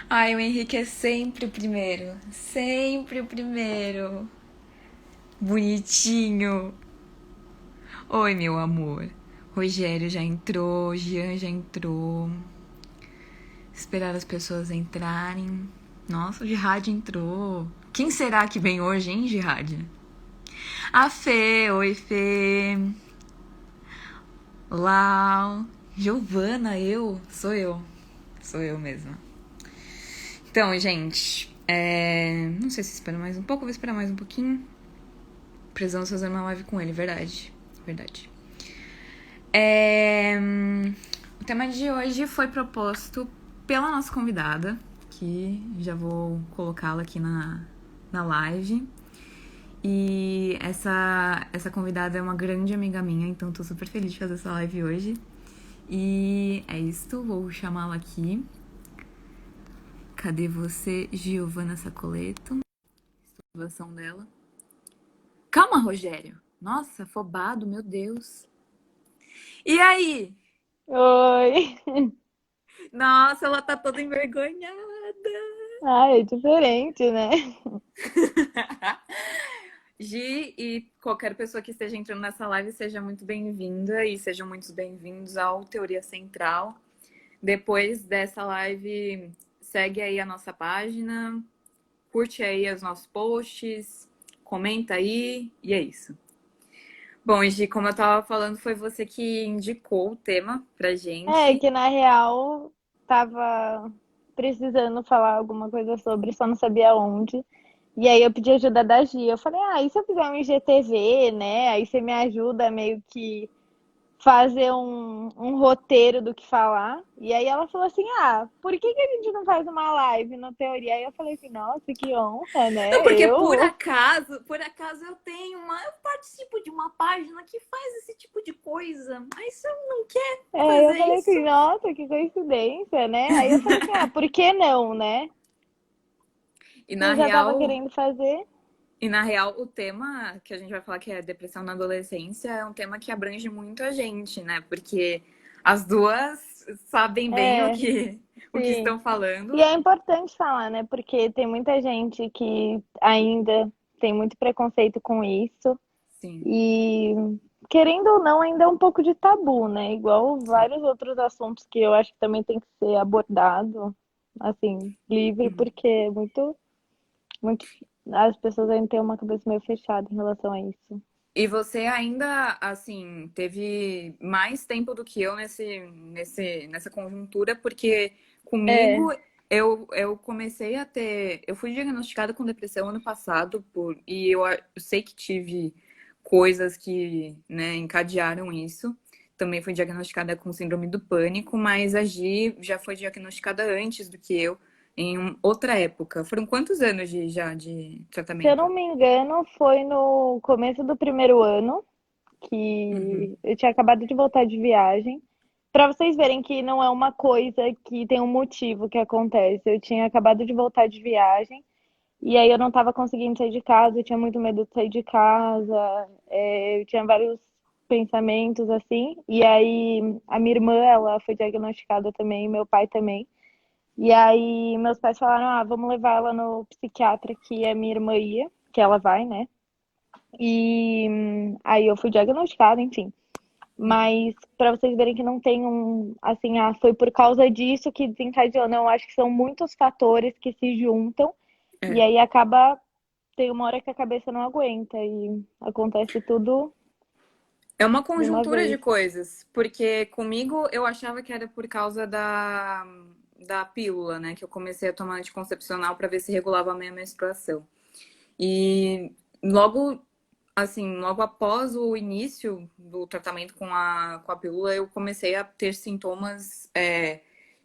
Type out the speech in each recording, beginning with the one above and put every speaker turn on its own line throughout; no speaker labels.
Ai, o Henrique é sempre o primeiro. Sempre o primeiro. Bonitinho. Oi, meu amor. Rogério já entrou, Jean já entrou. Esperar as pessoas entrarem. Nossa, o Jihad entrou. Quem será que vem hoje, hein, Jihad? A Fê, oi, Fê. Olá. Giovana, eu? Sou eu. Sou eu mesma. Então, gente, não sei se espera mais um pouco, vou esperar mais um pouquinho. Precisamos fazer uma live com ele, verdade. Verdade. O tema de hoje foi proposto pela nossa convidada, que já vou colocá-la aqui na live. E essa convidada é uma grande amiga minha, então tô super feliz de fazer essa live hoje. E é isso, vou chamá-la aqui. Cadê você, Giovana Sacoleto? Ativação dela. Calma, Rogério. Nossa, afobado, meu Deus. E aí?
Oi.
Nossa, ela tá toda envergonhada.
Ah, é diferente, né?
Gi e qualquer pessoa que esteja entrando nessa live, seja muito bem-vinda e sejam muito bem-vindos ao Teoria Central. Depois dessa live, segue aí a nossa página, curte aí os nossos posts, comenta aí e é isso. Bom, Gi, como eu tava falando, foi você que indicou o tema pra
É
gente.
que na real tava precisando falar alguma coisa sobre, só não sabia onde. E aí eu pedi ajuda da Gia. Eu falei, e se eu fizer um IGTV, né? Aí você me ajuda meio que fazer um roteiro do que falar. E aí ela falou assim: por que a gente não faz uma live no Teoria? Aí eu falei assim: nossa, que honra,
Não,
né?
porque
Eu.
por acaso eu participo de uma página que faz esse tipo de coisa. Mas você não quer
É, eu
fazer
falei
isso?
assim: nossa, que coincidência, né? Aí eu falei assim: por que não, né?
E
Se
na
eu já tava
real,
querendo fazer.
e na real, o tema que a gente vai falar que é depressão na adolescência é um tema que abrange muito a gente, né? Porque as duas sabem bem
É,
o que
sim.
estão
E
falando.
é importante falar, né? Porque tem muita gente que ainda tem muito preconceito com isso.
Sim,
E, querendo ou não, ainda é um pouco de tabu, né? Igual
sim.
vários outros assuntos que eu acho que também tem que ser abordado, assim, livre, porque é muito. As pessoas ainda têm uma cabeça meio fechada em relação a isso.
E você ainda, assim, teve mais tempo do que eu nessa conjuntura, porque
É,
comigo eu comecei a ter. Eu fui diagnosticada com depressão ano passado, e eu sei que tive coisas que, né, encadearam isso. Também fui diagnosticada com síndrome do pânico, mas a Gi já foi diagnosticada antes do que eu, em outra época. Foram quantos anos já de
se eu
tratamento?
não me engano, foi no começo do primeiro ano
Uhum.
que eu tinha acabado de voltar de viagem. Para vocês verem que não é uma coisa que tem um motivo que acontece. Eu tinha acabado de voltar de viagem e aí eu não estava conseguindo sair de casa, eu tinha muito medo de sair de casa, eu tinha vários pensamentos assim. E aí a minha irmã, ela foi diagnosticada também, meu pai também. E aí meus pais falaram: vamos levar ela no psiquiatra que a minha irmã ia, que ela vai, né? E aí eu fui diagnosticada, enfim. Mas para vocês verem que não tem assim, foi por causa disso que desencadeou. Não, eu acho que são muitos fatores que se juntam e
É.
aí acaba, tem uma hora que a cabeça não aguenta e acontece tudo
É uma
de uma
conjuntura de
vez.
coisas, porque comigo eu achava que era por causa da pílula, né? Que eu comecei a tomar anticoncepcional para ver se regulava a minha menstruação. E logo, assim, logo após o início do tratamento com a pílula, eu comecei a ter sintomas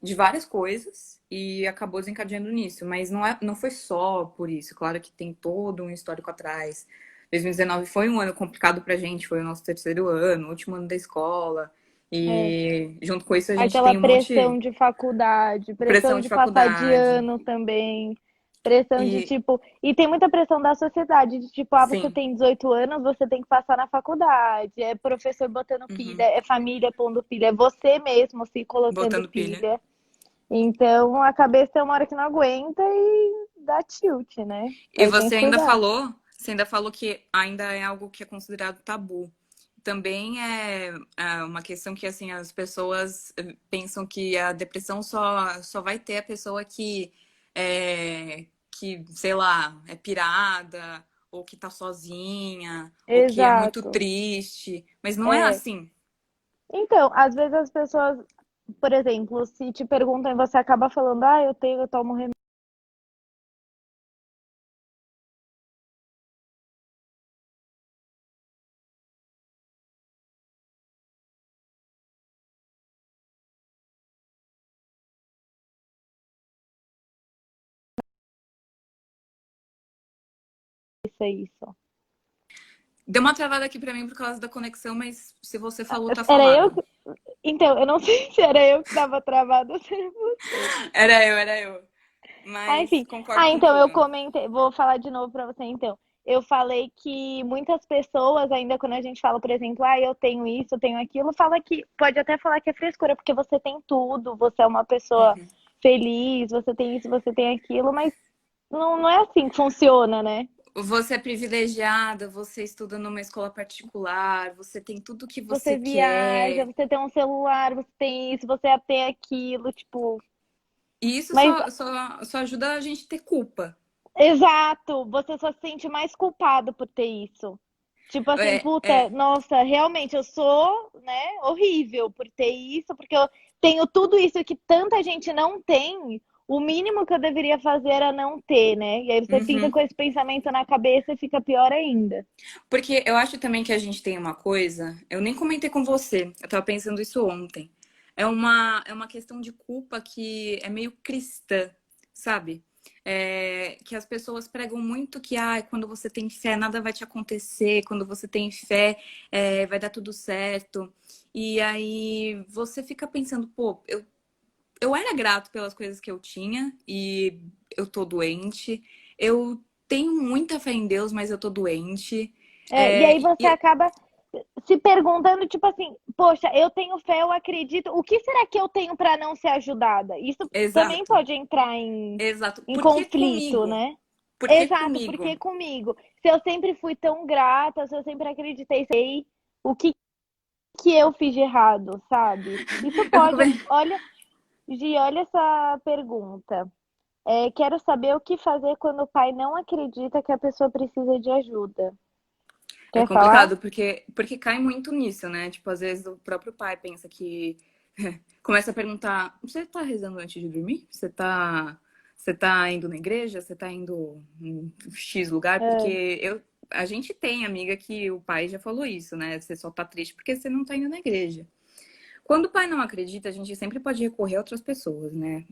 de várias coisas e acabou desencadeando nisso. Mas não foi só por isso. Claro que tem todo um histórico atrás. 2019 foi um ano complicado pra gente, foi o nosso terceiro ano, último ano da escola.
É.
E junto com isso a gente
Aquela
tem um monte
pressão de faculdade,
de
pressão
pressão de
de passar de
faculdade.
ano também, pressão de
E
tipo, e tem muita pressão da sociedade, de tipo, você
sim,
tem 18 anos, você tem que passar na faculdade, é professor botando pilha,
uhum,
é família pondo pilha, é você mesmo se colocando
botando pilha.
pilha. Então, a cabeça tem uma hora que não aguenta e dá tilt, né?
E
Aí tem que cuidar.
você ainda falou que ainda é algo que é considerado tabu. Também é uma questão que assim as pessoas pensam que a depressão só vai ter a pessoa que, sei lá, é pirada ou que tá sozinha ou que é muito
Exato.
triste, mas não é
É.
assim.
Então, às vezes as pessoas, por exemplo, se te perguntam e você acaba falando, ah, eu tomo remédio, isso é isso.
Deu uma travada aqui pra mim por causa da conexão, mas se você falou, tá
Era eu
falado.
que... Então, eu não sei se era eu que estava travada ou se era você.
Era eu.
Ah,
Mas
enfim.
concordo
Ah,
com
então eu
tudo.
comentei, vou falar de novo para você então. Eu falei que muitas pessoas, ainda quando a gente fala, por exemplo, ah, eu tenho isso, eu tenho aquilo, fala que pode até falar que é frescura, porque você tem tudo, você é uma pessoa
Uhum.
feliz, você tem isso, você tem aquilo, mas não é assim que funciona, né?
Você é privilegiada, você estuda numa escola particular, você tem tudo que você
Você viaja,
quer.
você tem um celular, você tem isso, você tem aquilo, tipo.
E isso
Mas,
só ajuda a gente a ter culpa.
exato, você só se sente mais culpado por ter isso. Tipo assim, puta,
É,
nossa, realmente eu sou, né, horrível por ter isso, porque eu tenho tudo isso que tanta gente não tem. O mínimo que eu deveria fazer era não ter, né? E aí você fica
uhum.
com esse pensamento na cabeça e fica pior ainda.
Porque eu acho também que a gente tem uma coisa, eu nem comentei com você, eu tava pensando isso ontem. É uma questão de culpa que é meio cristã, sabe? Que as pessoas pregam muito que quando você tem fé, nada vai te acontecer, quando você tem fé, vai dar tudo certo. E aí você fica pensando, pô, eu era grato pelas coisas que eu tinha e eu tô doente. Eu tenho muita fé em Deus, mas eu tô doente.
É, e aí você
E
acaba se perguntando, tipo assim, poxa, eu tenho fé, eu acredito, o que será que eu tenho para não ser ajudada? Isso também
exato,
pode entrar em,
exato.
em
Por que
conflito,
comigo?
né?
Por que
Exato, porque
comigo?
comigo, se eu sempre fui tão grata, se eu sempre acreditei, sei o que eu fiz de errado, sabe? Isso
Eu fico
pode,
bem.
olha, Gi, olha essa pergunta. Quero saber o que fazer quando o pai não acredita que a pessoa precisa de ajuda.
É
Quer falar?
complicado, porque cai muito nisso, né? Tipo, às vezes o próprio pai pensa que. Começa a perguntar: você tá rezando antes de dormir? Você tá indo na igreja? Você tá indo em X lugar?
É.
Porque a gente tem amiga que o pai já falou isso, né? Você só tá triste porque você não tá indo na igreja. Quando o pai não acredita, a gente sempre pode recorrer a outras pessoas, né?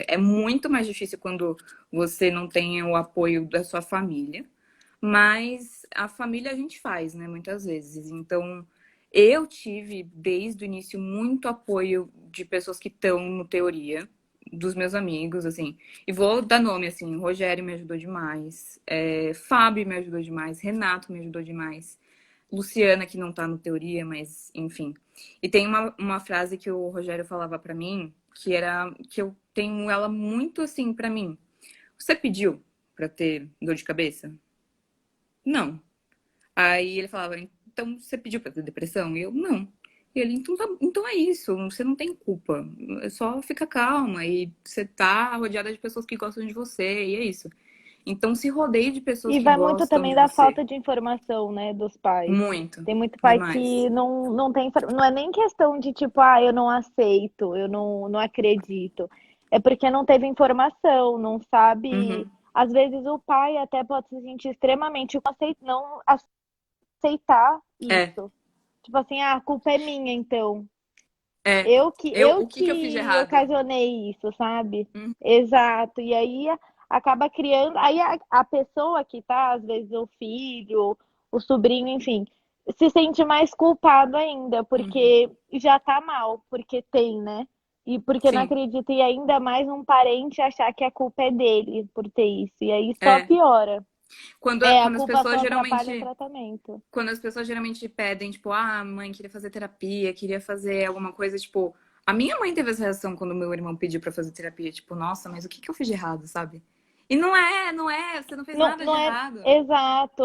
É muito mais difícil quando você não tem o apoio da sua família, mas a família a gente faz, né? Muitas vezes. Então, eu tive desde o início muito apoio de pessoas que estão no teoria, dos meus amigos, assim. E vou dar nome, assim: Rogério me ajudou demais, Fábio me ajudou demais, Renato me ajudou demais. Luciana, que não tá no teoria, mas enfim. E tem uma frase que o Rogério falava pra mim, que era que eu tenho ela muito assim pra mim. Você pediu pra ter dor de cabeça? Não. Aí ele falava, então você pediu pra ter depressão? E eu, não. E ele, então é isso, você não tem culpa. Só fica calma e você tá rodeada de pessoas que gostam de você, e é isso. Então se rodeie de pessoas
E
que
vai muito
gostam
também
de
da
você.
falta de informação, né, dos pais.
Muito.
Tem muito pai
Demais.
que não tem, não é nem questão de tipo, ah, eu não aceito, eu não acredito. É porque não teve informação, não sabe.
Uhum.
Às vezes o pai até pode se sentir extremamente não aceitar
É.
isso. Tipo assim, ah, a culpa é minha, então.
É,
Eu que eu
o que que eu fiz de
que
errado?
ocasionei isso, sabe?
Hum,
Exato. E aí acaba criando. Aí a pessoa que tá, às vezes o filho, o sobrinho, enfim, se sente mais culpado ainda,
uhum.
porque já tá mal, porque tem, né? E porque não
Sim,
acredita, e ainda mais um parente achar que a culpa é dele por ter isso. E aí só
é.
piora.
Quando,
A
quando as
culpa
pessoas
só atrapalha o
geralmente,
tratamento.
quando as pessoas geralmente pedem, tipo, mãe, queria fazer terapia, queria fazer alguma coisa, tipo, A minha mãe teve essa reação quando meu irmão pediu pra fazer terapia, tipo, nossa, mas o que que eu fiz de errado, sabe? E não é, você não fez
Não,
nada de
não é
errado.
exato,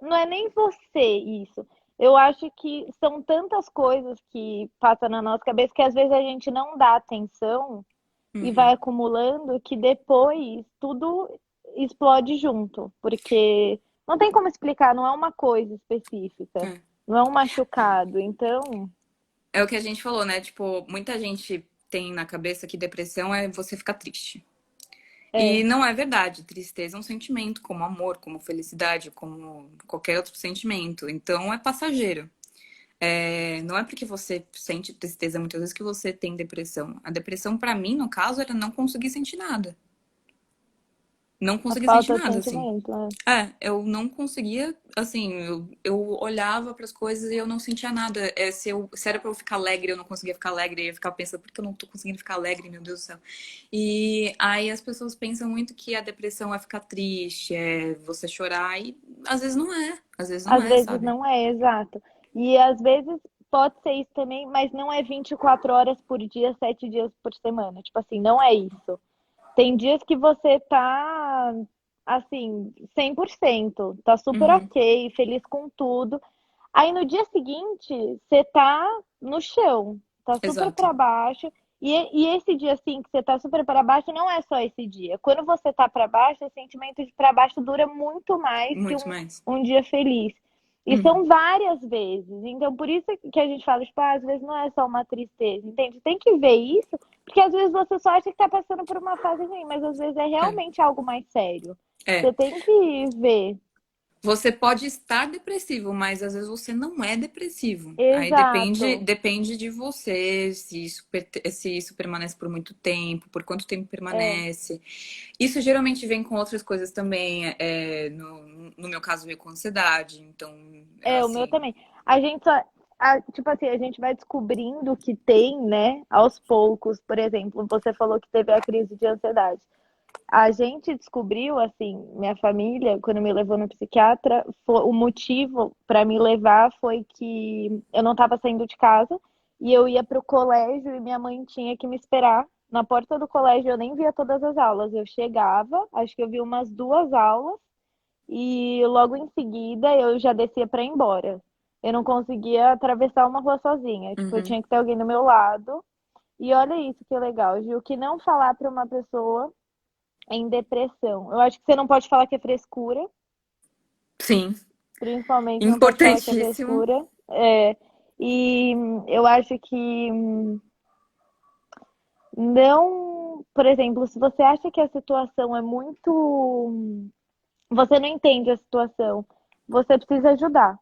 não é nem você isso. Eu acho que são tantas coisas que passam na nossa cabeça que às vezes a gente não dá atenção e vai
Uhum.
acumulando que depois tudo explode junto, porque não tem como explicar, não é uma coisa específica,
É.
não é um machucado. Então,
É o que a gente falou, né? Tipo, muita gente tem na cabeça que depressão é você ficar triste. E
é,
não é verdade. Tristeza é um sentimento, como amor, como felicidade, como qualquer outro sentimento. Então é passageiro. Não é porque você sente tristeza muitas vezes que você tem depressão. A depressão, pra mim, no caso, era não conseguir sentir nada. Não
a
conseguir sentir
falta de
nada, assim.
sentimento, né?
Eu não conseguia, assim, eu olhava para as coisas e eu não sentia nada. Se era para eu ficar alegre, eu não conseguia ficar alegre, eu ia ficar pensando, por que eu não tô conseguindo ficar alegre, meu Deus do céu? E aí as pessoas pensam muito que a depressão é ficar triste, é você chorar, e às vezes não
Às
é,
vezes
sabe?
não é, exato. E às vezes pode ser isso também, mas não é 24 horas por dia, 7 dias por semana. Tipo assim, não é isso. Tem dias que você tá, assim, 100%, tá super
Uhum,
ok, feliz com tudo. Aí no dia seguinte, você tá no chão, tá super
exato.
para baixo. E esse dia, assim, que você tá super para baixo, não é só esse dia. Quando você tá para baixo, o sentimento de para baixo dura muito mais que
Muito mais.
um dia feliz. E
Uhum.
são várias vezes. Então, por isso que a gente fala, tipo, às vezes não é só uma tristeza, entende? Tem que ver isso, porque às vezes você só acha que tá passando por uma fase ruim, mas às vezes é
É.
realmente algo mais sério.
É.
Você tem que ver.
Você pode estar depressivo, mas às vezes você não é depressivo. Aí
Exato.
depende de você, se isso permanece por muito tempo, por quanto tempo
É.
permanece. Isso geralmente vem com outras coisas também. No meu caso, veio com ansiedade. Então,
É, o meu
assim,
também. A gente só, tipo assim, a gente vai descobrindo que tem, né, aos poucos. Por exemplo, você falou que teve a crise de ansiedade. A gente descobriu, assim, minha família, quando me levou no psiquiatra, o motivo para me levar foi que eu não estava saindo de casa e eu ia para o colégio e minha mãe tinha que me esperar na porta do colégio. Eu nem via todas as aulas. Eu chegava, acho que eu vi umas 2 aulas e logo em seguida eu já descia para ir embora. Eu não conseguia atravessar uma rua sozinha. Tipo, eu
uhum,
tinha que ter alguém do meu lado. E olha isso que legal, Gil, que não falar para uma pessoa em depressão. Eu acho que você não pode falar que é frescura,
sim,
principalmente não pode falar que é
importantíssimo.
frescura. É, e eu acho que não, por exemplo, se você acha que a situação é muito, você não entende a situação, você precisa ajudar.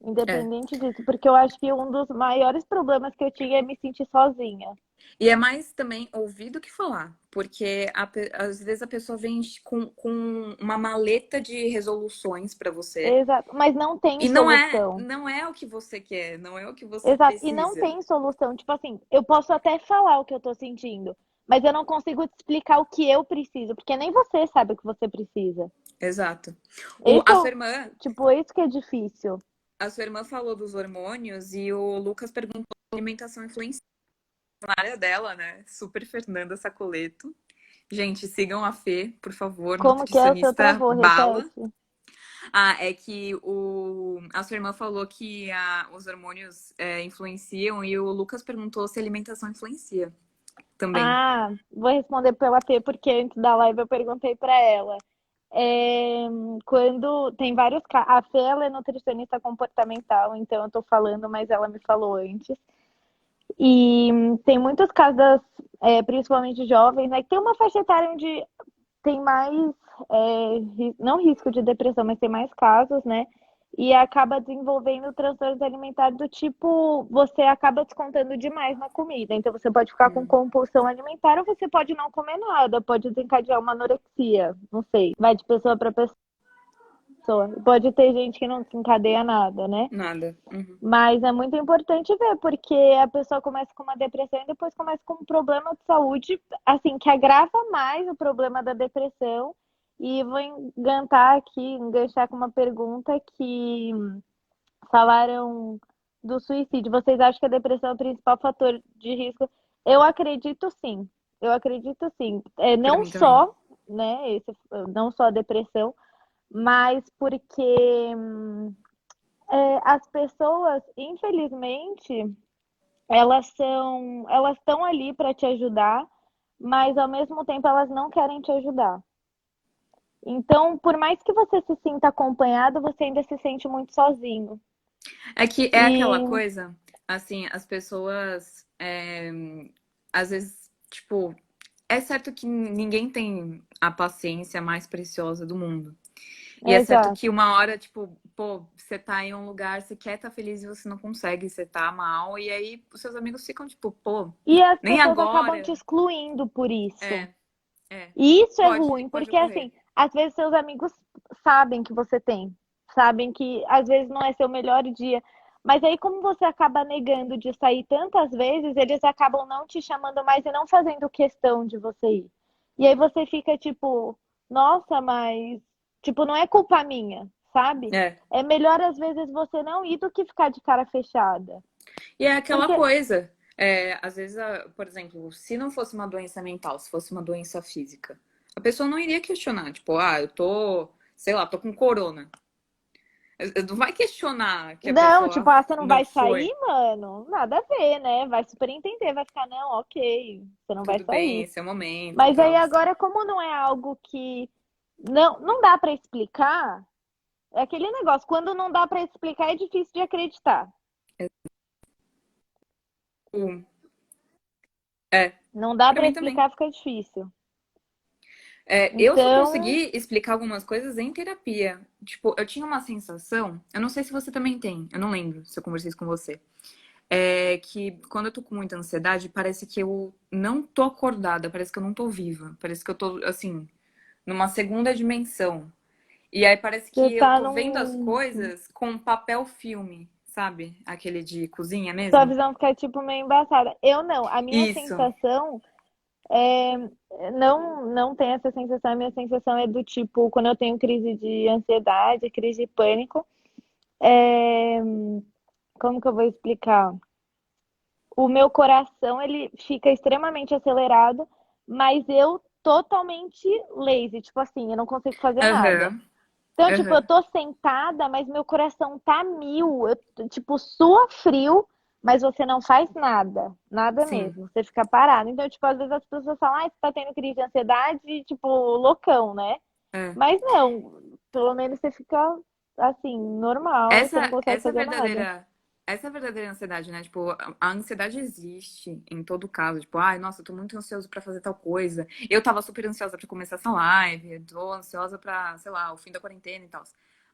É.
Independente disso, porque eu acho que um dos maiores problemas que eu tinha é me sentir sozinha.
E é mais também ouvir do que falar, porque às vezes a pessoa vem com uma maleta de resoluções para você.
Exato, mas não tem
E
solução.
não é o que você quer, não é o que você
Exato, e não
precisa.
tem solução. Tipo assim, eu posso até falar o que eu tô sentindo, mas eu não consigo te explicar o que eu preciso, porque nem você sabe o que você precisa.
Exato.
Esse
A
é
sua
o,
irmã,
tipo, isso que é difícil.
a sua irmã falou dos hormônios e o Lucas perguntou se a alimentação influencia na área dela, né? Super Fernanda Sacoleto. Gente, sigam a Fê, por favor,
Como que é o seu
nutricionista
travou?
bala.
Repete.
É que a sua irmã falou que os hormônios influenciam e o Lucas perguntou se a alimentação influencia também.
Ah, vou responder pela P, porque antes da live eu perguntei pra ela. É, quando tem vários casos. A Fê, ela é nutricionista comportamental, então eu tô falando, mas ela me falou antes. E tem muitos casos, principalmente jovens, né, que tem uma faixa etária onde tem mais, não risco de depressão, mas tem mais casos, né? E acaba desenvolvendo transtornos alimentares do tipo, você acaba descontando demais na comida. Então você pode ficar com
Hum.
compulsão alimentar ou você pode não comer nada, pode desencadear uma anorexia, não sei, vai de pessoa para pessoa. Pode ter gente que não desencadeia nada, né?
Nada. Uhum.
Mas é muito importante ver, porque a pessoa começa com uma depressão e depois começa com um problema de saúde, assim, que agrava mais o problema da depressão. E vou enganchar com uma pergunta que falaram do suicídio. Vocês acham que a depressão é o principal fator de risco? Eu acredito sim. Eu acredito sim. É,
Pra
não
mim também.
só, né, não só a depressão, mas porque as pessoas, infelizmente, elas estão ali para te ajudar, mas ao mesmo tempo elas não querem te ajudar. Então, por mais que você se sinta acompanhado, você ainda se sente muito sozinho.
É que é aquela
E
coisa, assim, as pessoas, às vezes, tipo, é certo que ninguém tem a paciência mais preciosa do mundo. E é certo que
exato.
uma hora, tipo, pô, você tá em um lugar, você quer estar feliz e você não consegue, você tá mal, e aí os seus amigos ficam, tipo, pô,
E as
nem
pessoas acabam te
agora.
excluindo por isso.
É, é.
E isso é
Pode,
ruim,
pode
porque
ocorrer.
assim, às vezes seus amigos sabem que você tem, sabem que às vezes não é seu melhor dia, mas aí como você acaba negando de sair tantas vezes, eles acabam não te chamando mais e não fazendo questão de você ir. E aí você fica tipo, nossa, mas tipo, não é culpa minha, sabe?
É.
É melhor às vezes você não ir do que ficar de cara fechada.
E é aquela
Porque
coisa. Às vezes, por exemplo, se não fosse uma doença mental, se fosse uma doença física, a pessoa não iria questionar, tipo, ah, eu tô, sei lá, tô com corona. Não vai questionar que a
não, tipo,
pessoa
ah, você não
não
vai sair,
foi.
mano? Nada a ver, né? Vai super entender, vai ficar, não, ok, você não vai
Tudo bem,
sair.
esse é o momento e
Mas aí
tal.
agora, como não é algo que não dá pra explicar, é aquele negócio, quando não dá pra explicar é difícil de acreditar.
Um, É,
Não dá
pra
pra
mim também.
explicar, fica difícil.
Eu só
Então,
consegui explicar algumas coisas em terapia. Tipo, eu tinha uma sensação, eu não sei se você também tem, eu não lembro se eu conversei isso com você. É que quando eu tô com muita ansiedade, parece que eu não tô acordada, parece que eu não tô viva, parece que eu tô, assim, numa segunda dimensão. E aí parece
você
que eu
tá
tô vendo as
num.
coisas com papel filme, sabe? Aquele de cozinha
Sua
mesmo.
visão fica, tipo, meio embaçada. Eu não. A minha
Isso.
sensação não tem essa sensação. A minha sensação é do tipo, quando eu tenho crise de ansiedade, crise de pânico, é, como que eu vou explicar? O meu coração, ele fica extremamente acelerado, mas eu totalmente lazy, tipo assim, eu não consigo fazer nada.
Aham,
Então, tipo, eu
aham.
tô sentada, mas meu coração tá mil. Tipo, sua frio, mas você não faz nada. Nada
Sim.
mesmo. Você fica parado. Então, tipo, às vezes as pessoas falam, ah, você tá tendo crise de ansiedade, tipo, loucão, né?
É.
Mas não, pelo menos você fica assim, normal, você não
Essa,
consegue
essa é a
fazer nada.
verdadeira, essa é a verdadeira ansiedade, né? Tipo, a ansiedade existe em todo caso. Tipo, ai, nossa, eu tô muito ansioso pra fazer tal coisa. Eu tava super ansiosa pra começar essa live, eu tô ansiosa pra, sei lá, o fim da quarentena e tal.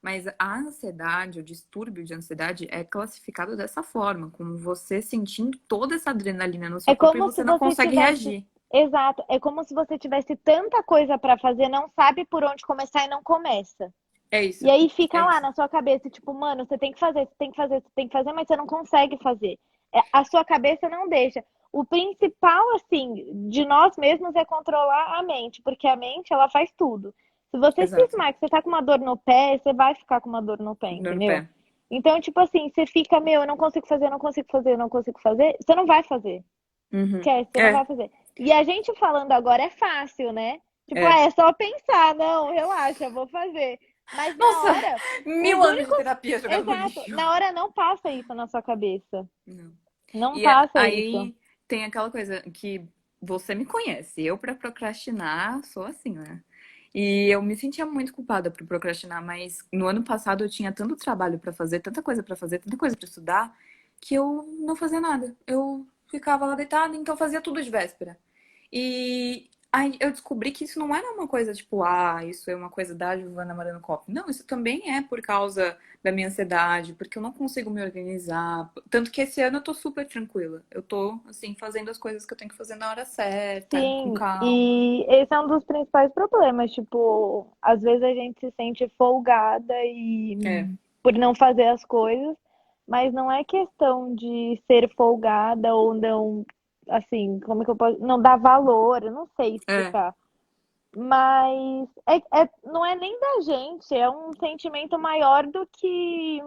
Mas a ansiedade, o distúrbio de ansiedade é classificado dessa forma, como você sentindo toda essa adrenalina no seu
É
corpo e
como se
você não
você
consegue
tivesse,
reagir.
exato, é como se você tivesse tanta coisa pra fazer, não sabe por onde começar e não começa.
É
E
isso.
aí
É
fica lá
isso.
na sua cabeça, tipo, mano, você tem que fazer, você tem que fazer, você tem que fazer, mas você não consegue fazer. A sua cabeça não deixa. O principal, assim, de nós mesmos é controlar a mente, porque a mente, ela faz tudo. Se você
Exato.
cismar que você tá com uma dor no pé, você vai ficar com uma dor no pé,
Dor no
entendeu?
pé.
Então, tipo assim, você fica, meu, eu não consigo fazer, eu não consigo fazer, eu não consigo fazer, você não vai fazer.
Uhum.
Esquece, você não
É,
vai fazer. E a gente falando agora é fácil, né? Tipo,
é.
é só pensar, não, relaxa, eu vou fazer. Mas na
Nossa,
hora, os
1000 anos de
únicos.
terapia jogada no
Exato,
lixo.
na hora não passa isso na sua cabeça.
Não.
Não
E
passa isso.
aí tem aquela coisa que você me conhece. Eu, pra procrastinar, sou assim, né? E eu me sentia muito culpada por procrastinar, mas no ano passado eu tinha tanto trabalho pra fazer, tanta coisa pra fazer, tanta coisa pra estudar, que eu não fazia nada. Eu ficava lá deitada, então eu fazia tudo de véspera. E aí eu descobri que isso não era uma coisa tipo, ah, isso é uma coisa da Giovanna Moreno Cop. Não, isso também é por causa da minha ansiedade, porque eu não consigo me organizar. Tanto que esse ano eu tô super tranquila. Eu tô, assim, fazendo as coisas que eu tenho que fazer na hora certa, com
Sim,
calma.
e esse é um dos principais problemas. Tipo, às vezes a gente se sente folgada e
É,
por não fazer as coisas, mas não é questão de ser folgada ou não, assim, como é que eu posso, não dar valor, eu não sei
é,
explicar. Mas não é nem da gente, é um sentimento maior do que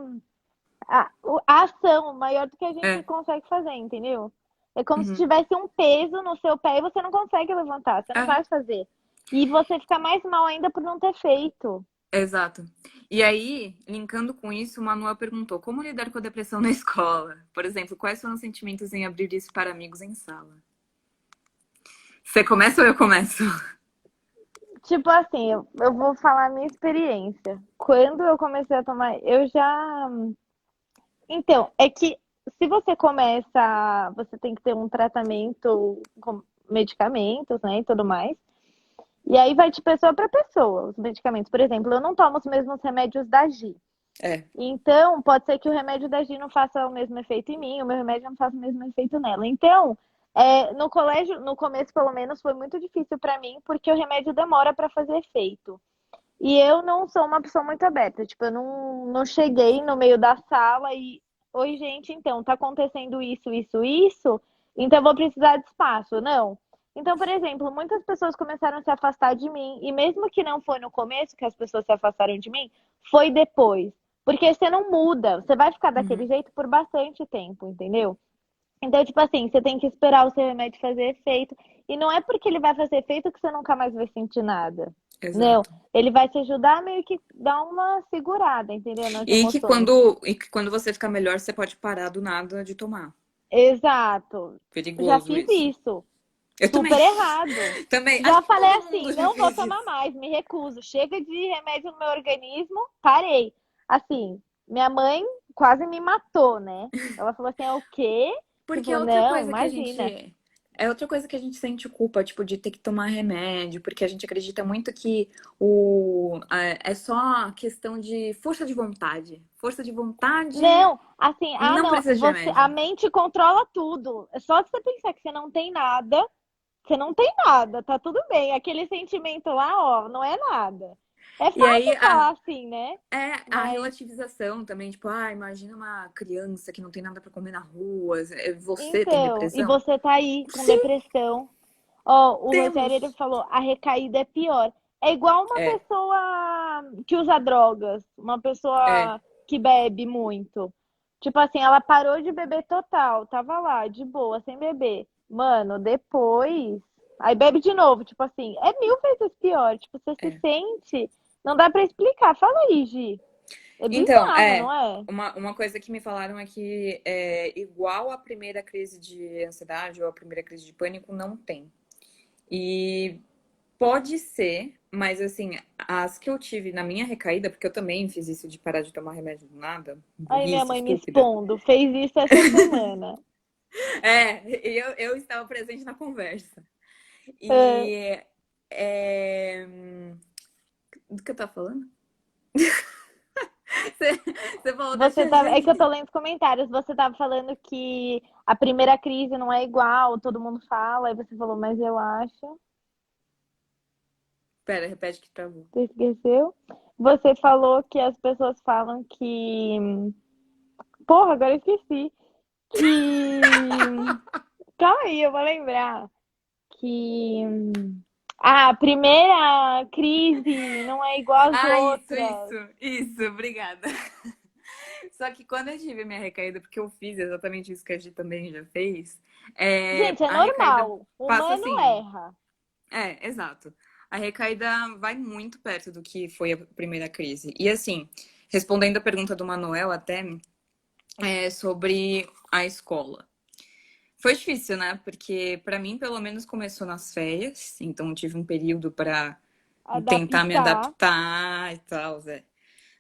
a ação, maior do que a gente
é.
consegue fazer, entendeu? É como se
Uhum.
tivesse um peso no seu pé e você não consegue levantar, você não
É,
vai fazer. E você fica mais mal ainda por não ter feito.
exato. E aí, linkando com isso, o Manuel perguntou como lidar com a depressão na escola. Por exemplo, quais foram os sentimentos em abrir isso para amigos em sala? Você começa ou eu começo?
Tipo assim, eu vou falar a minha experiência. Quando eu comecei a tomar, eu já. Então, é que se você começa, você tem que ter um tratamento com medicamentos, né, e tudo mais. E aí vai de pessoa para pessoa, os medicamentos. Por exemplo, eu não tomo os mesmos remédios da Gi.
É.
Então, pode ser que o remédio da Gi não faça o mesmo efeito em mim, o meu remédio não faça o mesmo efeito nela. Então, no colégio, no começo, pelo menos, foi muito difícil para mim, porque o remédio demora para fazer efeito. E eu não sou uma pessoa muito aberta. Tipo, eu não cheguei no meio da sala e. Oi, gente, então, tá acontecendo isso, isso, isso, então eu vou precisar de espaço. Não. Então, por exemplo, muitas pessoas começaram a se afastar de mim, e mesmo que não foi no começo que as pessoas se afastaram de mim, foi depois. Porque você não muda, você vai ficar daquele
Uhum.
jeito por bastante tempo, entendeu? Então, tipo assim, você tem que esperar o seu remédio fazer efeito. E não é porque ele vai fazer efeito que você nunca mais vai sentir nada. Não,
Exato.
ele vai te ajudar a meio que dar uma segurada, entendeu? Nas emoções.
E que quando você ficar melhor, você pode parar do nada de tomar.
Exato. Já
Perigoso
fiz
isso.
isso.
Eu também.
Super errado.
Também. Acho
Já
que
falei
todo
assim,
mundo já
não vou
fez
tomar
isso.
mais, me recuso. Chega de remédio no meu organismo, parei. Assim, minha mãe quase me matou, né? Ela falou assim, é o quê?
Porque é
Tipo,
outra
não,
coisa que a
imagina.
gente. É outra coisa que a gente sente culpa, tipo, de ter que tomar remédio, porque a gente acredita muito que é só questão de força de vontade. Força de vontade
Não, assim,
não
não,
precisa de
a
remédio.
mente controla tudo. É só você pensar que você não tem nada, tá tudo bem. Aquele sentimento lá, ó, não é nada. É
E aí
fácil falar assim, né?
a
Mas,
relativização também, tipo, imagina uma criança que não tem nada pra comer na rua, você tem
então, e
depressão?
você tá aí com
Sim,
depressão. Ó, o Rogério, ele
temos.
falou, a recaída é pior. É igual uma
É,
pessoa que usa drogas, uma
é.
pessoa que bebe muito. Tipo assim, ela parou de beber total, tava lá, de boa, sem beber. Mano, depois. Aí bebe de novo, tipo assim, é mil vezes pior. Tipo, você se
É.
sente. Não dá pra explicar. Fala aí, Gi. É
Então,
bizarro, não é?
uma coisa que me falaram é que é igual a primeira crise de ansiedade ou a primeira crise de pânico, não tem. E pode ser, mas assim, as que eu tive na minha recaída, porque eu também fiz isso de parar de tomar remédio do nada,
Aí minha
burrice,
mãe me
estúpida.
expondo, fez isso essa semana.
Eu estava presente na conversa.
É,
E é, do que eu tava falando? Você falou da
você
tia
tava, é que eu tô
Jane.
lendo os comentários. Você tava falando que a primeira crise não é igual, todo mundo fala. Aí você falou, mas eu acho.
Pera, repete que travou.
Você esqueceu? Você falou que as pessoas falam que. Porra, agora eu esqueci. Que. Calma aí, eu vou lembrar. Que. A primeira crise não é igual às
Ah,
outras.
isso, obrigada. Só que quando eu tive a minha recaída, porque eu fiz exatamente isso que a Gi também já fez,
Gente, é
a recaída
normal. O
passa
humano
assim.
erra.
Exato. A recaída vai muito perto do que foi a primeira crise. E assim, respondendo a pergunta do Manuel até, sobre a escola. Foi difícil, né? Porque pra mim, pelo menos, começou nas férias, então tive um período pra tentar me
Adaptar.
adaptar e tal, Zé.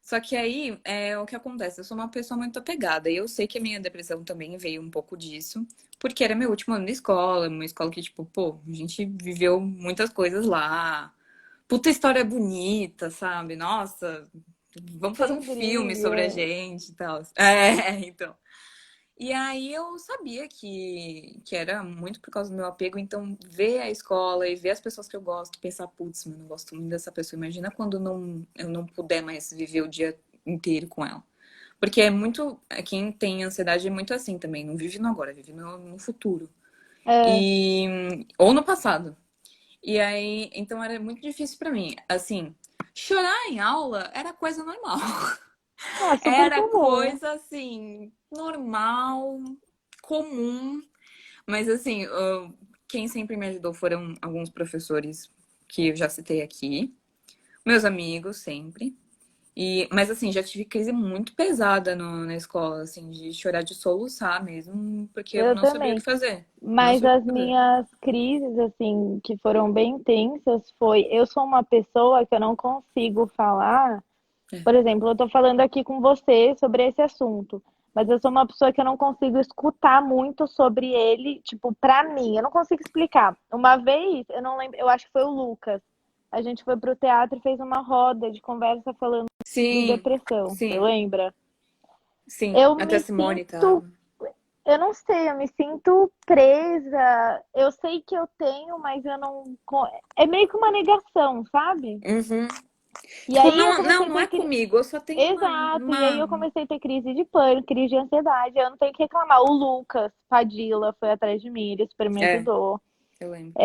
Só que aí, o que acontece? Eu sou uma pessoa muito apegada e eu sei que a minha depressão também veio um pouco disso, porque era meu último ano de escola, uma escola que, tipo, pô, a gente viveu muitas coisas lá. Puta história bonita, sabe? Nossa, vamos fazer um
Sem
filme sobre a
briga.
gente e tal. Então. E aí eu sabia que era muito por causa do meu apego, então ver a escola e ver as pessoas que eu gosto, pensar, putz, mano, eu gosto muito dessa pessoa. Imagina quando eu não puder mais viver o dia inteiro com ela. Porque quem tem ansiedade é muito assim também, não vive no agora, vive no futuro.
É,
Ou no passado. E aí, então era muito difícil pra mim. Assim, chorar em aula era coisa normal.
ah, super
Era
comum.
coisa assim, normal, comum. Mas assim, quem sempre me ajudou foram alguns professores que eu já citei aqui, meus amigos sempre. Mas assim, já tive crise muito pesada na escola, assim, de chorar de soluçar mesmo, porque eu
Eu
não sabia o que
também.
fazer. Não
Mas
sabia
as
o que fazer.
minhas crises, assim, que foram bem intensas, eu sou uma pessoa que eu não consigo falar.
É.
Por exemplo, eu tô falando aqui com você sobre esse assunto, mas eu sou uma pessoa que eu não consigo escutar muito sobre ele, tipo, pra mim. Eu não consigo explicar. Uma vez, eu não lembro, eu acho que foi o Lucas. A gente foi pro teatro e fez uma roda de conversa falando de
Sim,
depressão. Você
sim,
lembra?
sim.
Eu
Até a
me
Simone
sinto,
tava.
eu não sei, eu me sinto presa. Eu sei que eu tenho, mas eu não. É meio que uma negação, sabe?
Uhum.
E
Tipo,
aí eu
não, não,
comecei a
não
ter
é comigo, eu só tenho
Exato, e aí eu comecei a ter crise de pânico, crise de ansiedade. Eu não tenho que reclamar. O Lucas Padilla foi atrás de mim, ele super me
É,
ajudou.
eu lembro.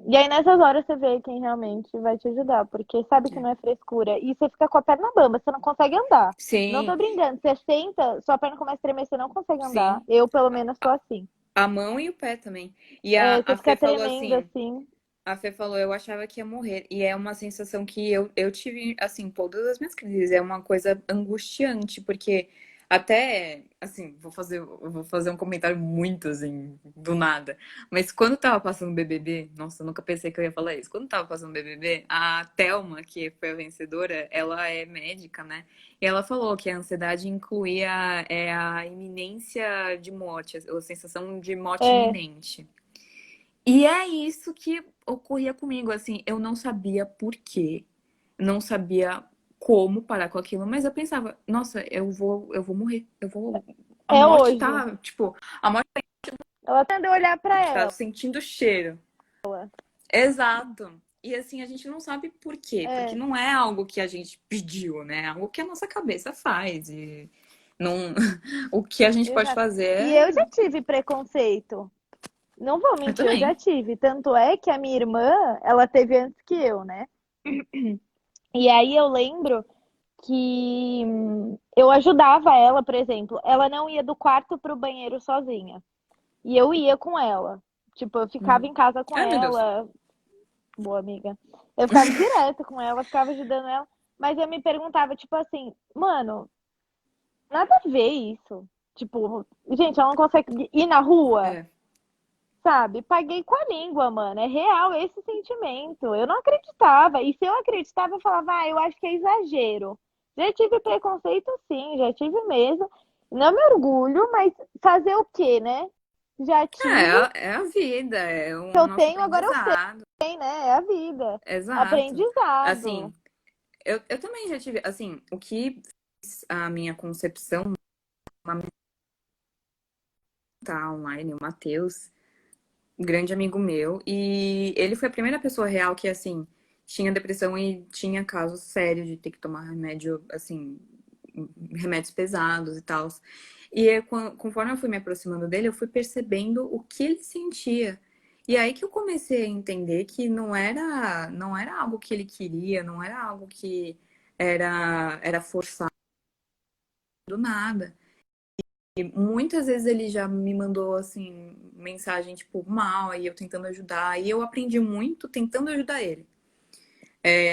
E aí nessas horas você vê quem realmente vai te ajudar, porque sabe que
É.
não é frescura. E você fica com a perna bamba, você não consegue andar. Não tô
Sim,
brincando, você senta, sua perna começa a tremer, você não consegue andar.
sim.
Eu, pelo menos, tô assim.
A mão e o pé também. E
Você
a
fica
Fê falou
tremendo
assim,
assim.
a Fê falou, eu achava que ia morrer. E é uma sensação que eu tive, assim, todas as minhas crises. É uma coisa angustiante, porque até, assim, eu vou fazer um comentário muito, assim, do nada. Mas quando tava passando o BBB, nossa, eu nunca pensei que eu ia falar isso. Quando tava passando o BBB, a Thelma, que foi a vencedora, ela é médica, né? E ela falou que a ansiedade incluía a iminência de morte, a sensação de morte
É,
iminente. E é isso que ocorria comigo, assim, eu não sabia por quê, não sabia como parar com aquilo, mas eu pensava, nossa, eu vou morrer, a
é
morte
hoje.
tá, tipo, a morte
Ela tende a olhar pra
tá
ela.
sentindo o cheiro. Exato. E assim, a gente não sabe por quê, porque
É,
não é algo que a gente pediu, né? É algo que a nossa cabeça faz e não, o que a gente pode
exato.
fazer
E eu
é,
já tive preconceito. Não vou
eu
mentir, eu já
também.
tive. Tanto é que a minha irmã, ela teve antes que eu, né? E aí eu lembro que eu ajudava ela, por exemplo, ela não ia do quarto pro banheiro sozinha. E eu ia com ela. Tipo, eu ficava
Uhum.
em casa com
Ai, meu Deus.
ela, boa amiga. Eu ficava direto com ela, ficava ajudando ela. Mas eu me perguntava, tipo assim, mano, nada a ver isso. Tipo, gente, ela não consegue ir na rua.
É.
Sabe? Paguei com a língua, mano. É real esse sentimento. Eu não acreditava. E se eu acreditava, eu falava, eu acho que é exagero. Já tive preconceito, sim, já tive mesmo. Não me orgulho, mas fazer o quê, né? Já tive,
É a vida, é o
eu
nosso
tenho, agora eu
aprendizado.
sei, né? É a vida.
Exato.
Aprendizado.
Assim, eu também já tive, assim, o que fez a minha concepção, uma tá online, o Matheus, um grande amigo meu, e ele foi a primeira pessoa real que, assim, tinha depressão e tinha casos sérios de ter que tomar remédio, assim, remédios pesados e tal. E conforme eu fui me aproximando dele, eu fui percebendo o que ele sentia. E aí que eu comecei a entender que não era algo que ele queria, não era algo que era forçado nada. E muitas vezes ele já me mandou assim mensagem tipo mal, aí eu tentando ajudar, e eu aprendi muito tentando ajudar ele.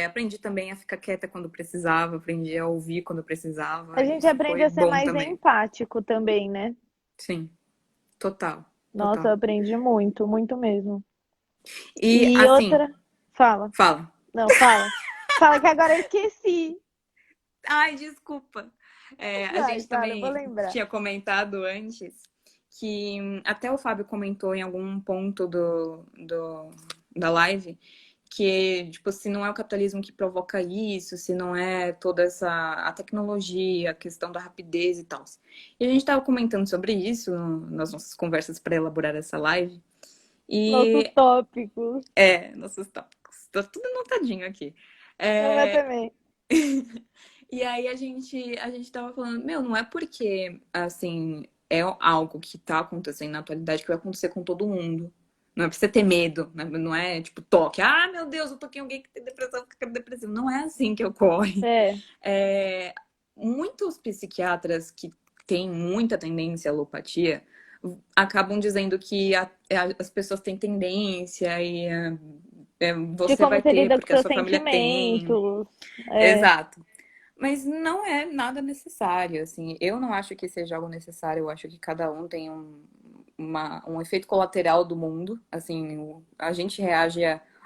Aprendi também a ficar quieta quando precisava, aprendi a ouvir quando
A
precisava, e
gente
isso
aprende
foi
a ser
bom
mais
também.
empático também, né?
Sim, total,
Nossa, eu
total.
aprendi muito, muito mesmo.
E
E
assim,
outra. Fala.
fala.
Não, fala. Fala que agora eu esqueci.
Ai, desculpa. A
Vai,
gente
fala, eu vou
também
lembrar.
tinha comentado antes que até o Fábio comentou em algum ponto da live que, tipo, se não é o capitalismo que provoca isso, se não é toda a tecnologia, a questão da rapidez e tal. E a gente estava comentando sobre isso nas nossas conversas para elaborar essa live.
Nossos
E
tópicos.
nossos tópicos. Tá tudo anotadinho aqui.
O meu
É,
também.
E aí a gente tava falando, meu, não é porque, assim, é algo que tá acontecendo na atualidade que vai acontecer com todo mundo. Não é pra você ter medo, né? Não é tipo toque. Ah, meu Deus, eu toquei em alguém que tem depressão, fica depressivo. Não é assim que ocorre.
É,
É, muitos psiquiatras que têm muita tendência à alopatia, acabam dizendo que as pessoas têm tendência e
De
você
como
vai
você
ter
lida com
porque a
seus
sua família tem.
sentimentos. É,
Exato. Mas não é nada necessário, assim. Eu não acho que seja algo necessário. Eu acho que cada um tem um efeito colateral do mundo. Assim, a gente reage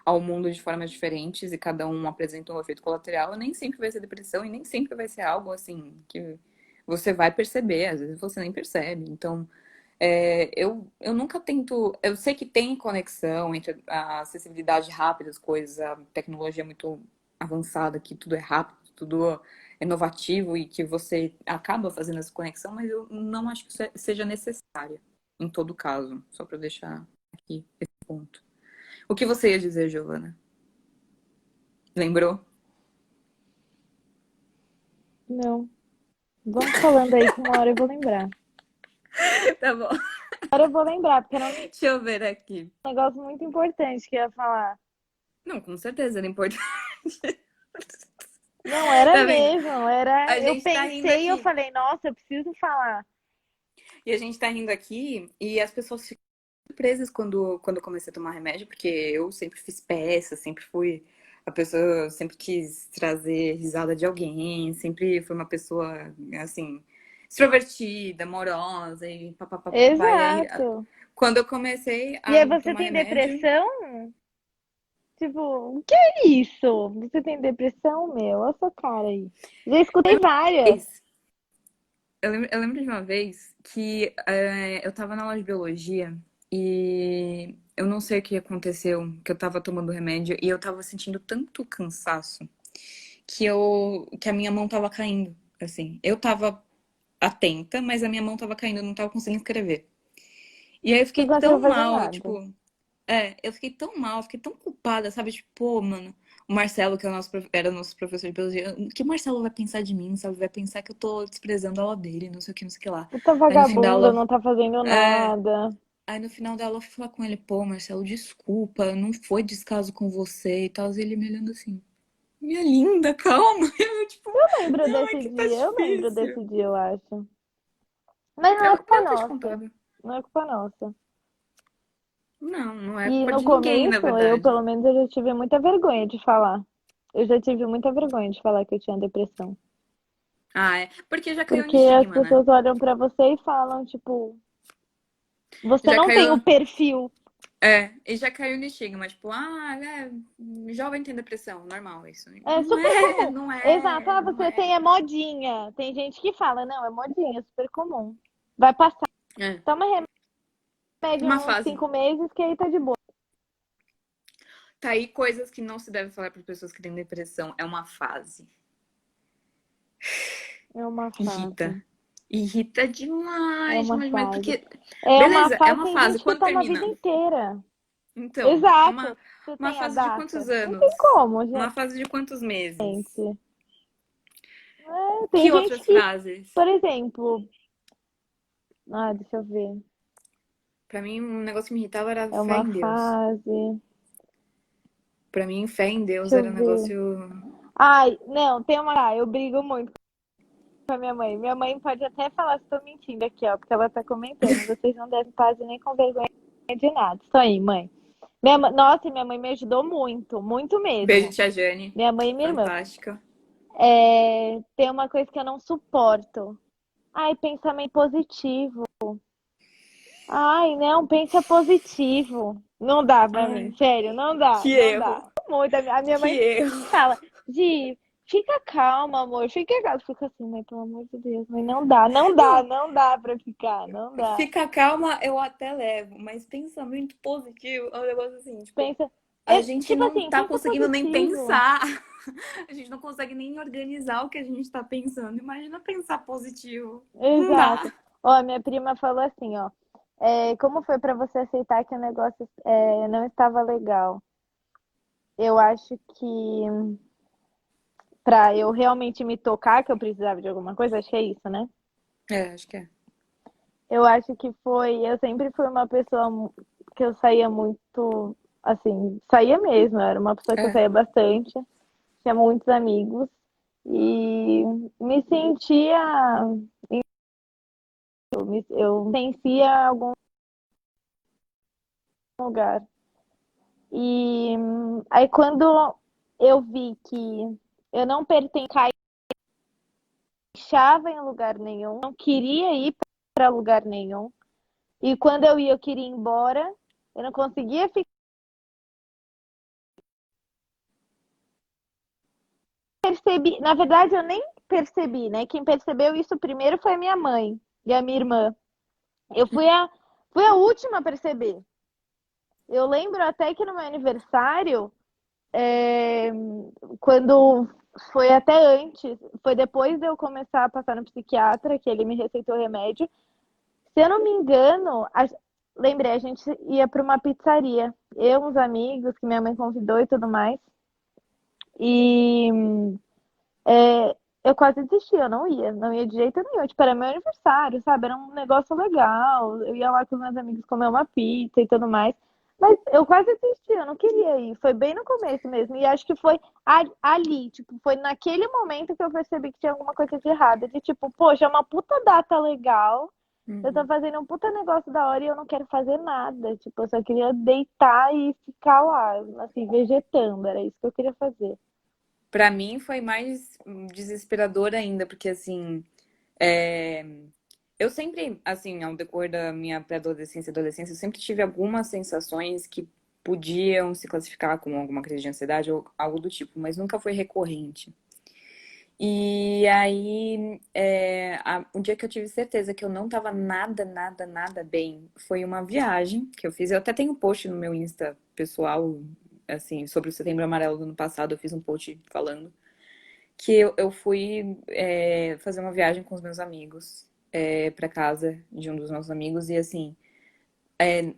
ao mundo de formas diferentes e cada um apresenta um efeito colateral. Nem sempre vai ser depressão e nem sempre vai ser algo assim que você vai perceber. Às vezes você nem percebe. Então, eu nunca tento. Eu sei que tem conexão entre a acessibilidade rápida das coisas, a tecnologia é muito avançada, que tudo é rápido, tudo é inovativo e que você acaba fazendo essa conexão, mas eu não acho que seja necessária em todo caso, só para deixar aqui esse ponto. O que você ia dizer, Giovana? Lembrou?
não. Vamos falando aí que uma hora eu vou lembrar.
Tá bom.
Uma hora eu vou lembrar, porque era um
Deixa eu ver aqui.
negócio muito importante que eu ia falar.
Não, com certeza era importante.
Não, era
Tá vendo?
mesmo, era.
A
Eu
gente tá rindo
pensei e eu
aqui.
falei, nossa, eu preciso falar.
E a gente tá rindo aqui e as pessoas ficam surpresas quando eu comecei a tomar remédio, porque eu sempre fiz peça, sempre fui a pessoa, sempre quis trazer risada de alguém, sempre fui uma pessoa, assim, extrovertida, amorosa e papapá. E aí,
Exato.
quando eu comecei
E
a
aí você
tomar
tem
remédio,
depressão? Tipo, o que é isso? Você tem depressão, meu? Olha essa cara aí. Já escutei várias.
eu lembro de uma vez que eu tava na aula de biologia e eu não sei o que aconteceu, que eu tava tomando remédio e eu tava sentindo tanto cansaço que a minha mão tava caindo, assim. Eu tava atenta, mas a minha mão tava caindo, eu não tava conseguindo escrever. E aí eu
Não
fiquei
consigo
tão
fazer
mal,
nada.
tipo, eu fiquei tão mal, fiquei tão culpada, sabe? Tipo, pô, mano, o Marcelo, que é o era o nosso professor de biologia, o que o Marcelo vai pensar de mim, sabe? Vai pensar que eu tô desprezando a aula dele, não sei o que, não sei o que lá.
Puta
Aí no fim da
vagabunda,
aula,
não tá fazendo
é,
nada.
aí no final da aula eu fui falar com ele, pô, Marcelo, desculpa, não foi descaso com você e tal. E ele me olhando assim, minha linda, calma. Eu, tipo,
Lembro
não, é
desse
que tá
dia, eu lembro
difícil.
desse dia, eu acho. Mas não é
Eu
culpa
devo ter te
nossa.
contado.
Não é culpa nossa.
Não, não é
E
culpa
no
de ninguém, na
começo, eu
verdade.
pelo menos eu já tive muita vergonha de falar. Eu já tive muita vergonha de falar que eu tinha depressão.
Ah, é. Porque já caiu no
Porque as
estigma, né?
pessoas olham pra você e falam, tipo, você
Já
não tem o
caiu.
perfil.
E já caiu no estigma, tipo, jovem tem depressão, normal isso.
É
Não
super
é,
comum.
não
Exato.
é,
Ah,
não
você tem,
é.
é modinha. Tem gente que fala, não, é modinha, é super comum. Vai passar.
É.
Toma remédio
Uma
uns
fase.
5 meses que aí tá de boa.
Tá aí coisas que não se deve falar para pessoas que têm depressão. É uma fase.
É uma
Irrita.
fase.
Irrita
É
demais,
uma
demais, demais.
fase.
Porque,
É uma
beleza, é
fase,
uma
tem
fase.
gente que
Quando
toma a vida
termina?
inteira.
Então, é
Exato. Você
uma
tem a
fase de quantos
data? Não tem
anos?
como,
Uma fase de quantos meses?
gente. É, tem
Que
gente
outras
que,
fases?
por exemplo, deixa eu ver.
Pra mim, um negócio que me irritava era
É
fé
uma
em Deus.
fase.
Pra mim, fé em Deus
Deixa
era
eu
um
ver.
negócio.
Ai, não, tem uma. Eu brigo muito com a minha mãe. Minha mãe pode até falar se tô mentindo aqui, ó, porque ela tá comentando. Vocês não devem quase nem com vergonha de nada. Isso aí, mãe. Nossa, minha mãe me ajudou muito, muito
Beijo,
mesmo.
tia Jane.
Minha mãe e minha irmã.
Fantástica.
Tem uma coisa que eu não suporto. Ai, pensamento positivo. Ai, não, pensa positivo. Não dá pra mim,
Ai,
sério, não dá,
que
não
erro.
dá. Muito. A minha
Que
mãe
erro.
fala, Gi, fica calma, amor, fica calma. Fica assim, mãe, pelo amor de Deus, mãe, não dá, não dá,
Não,
não dá pra ficar, não dá.
fica calma, eu até levo, mas pensamento positivo é um negócio assim, tipo,
Pensa,
a gente
tipo
não
assim,
tá
pensa
conseguindo nem
positivo.
pensar. A gente não consegue nem organizar o que a gente tá pensando. Imagina pensar positivo. Não
Exato.
dá.
Ó, minha prima falou assim, ó, como foi pra você aceitar que o negócio não estava legal? Eu acho que pra eu realmente me tocar que eu precisava de alguma coisa, acho que é isso, né?
Acho que é.
Eu acho que foi. Eu sempre fui uma pessoa que eu saía muito. Assim, saía mesmo. Eu era uma pessoa que eu
É.
saía bastante, tinha muitos amigos e me sentia Eu pertencia a algum lugar. E aí quando eu vi que eu não pertencia em lugar nenhum, não queria ir para lugar nenhum. E quando eu ia, eu queria ir embora. Eu não conseguia ficar. Percebi, na verdade, eu nem percebi, né? Quem percebeu isso primeiro foi a minha mãe e a minha irmã. Eu fui a última a perceber. Eu lembro até que no meu aniversário, é, quando foi até antes, foi depois de eu começar a passar no psiquiatra, que ele me receitou remédio. Se eu não me engano, lembrei, a gente ia para uma pizzaria. Eu, uns amigos, que minha mãe convidou e tudo mais. E eu quase desisti, eu não ia de jeito nenhum. Tipo, era meu aniversário, sabe? Era um negócio legal. Eu ia lá com os meus amigos comer uma pizza e tudo mais. Mas eu quase desisti, eu não queria ir. Foi bem no começo mesmo. E acho que foi ali, tipo, foi naquele momento que eu percebi que tinha alguma coisa de errado. De tipo, poxa, é uma puta data legal. Eu tô
Uhum.
fazendo um puta negócio da hora e eu não quero fazer nada. Tipo, eu só queria deitar e ficar lá, assim, vegetando. Era isso que eu queria fazer.
Pra mim foi mais desesperador ainda, porque assim, é, eu sempre, assim, ao decorrer da minha pré-adolescência e adolescência, eu sempre tive algumas sensações que podiam se classificar como alguma crise de ansiedade ou algo do tipo, mas nunca foi recorrente. E aí, o dia que eu tive certeza que eu não tava nada, nada, nada bem, foi uma viagem que eu fiz. Eu até tenho um post no meu Insta pessoal, assim, sobre o Setembro Amarelo do ano passado. Eu fiz um post falando que eu fui fazer uma viagem com os meus amigos para casa de um dos nossos amigos. E assim,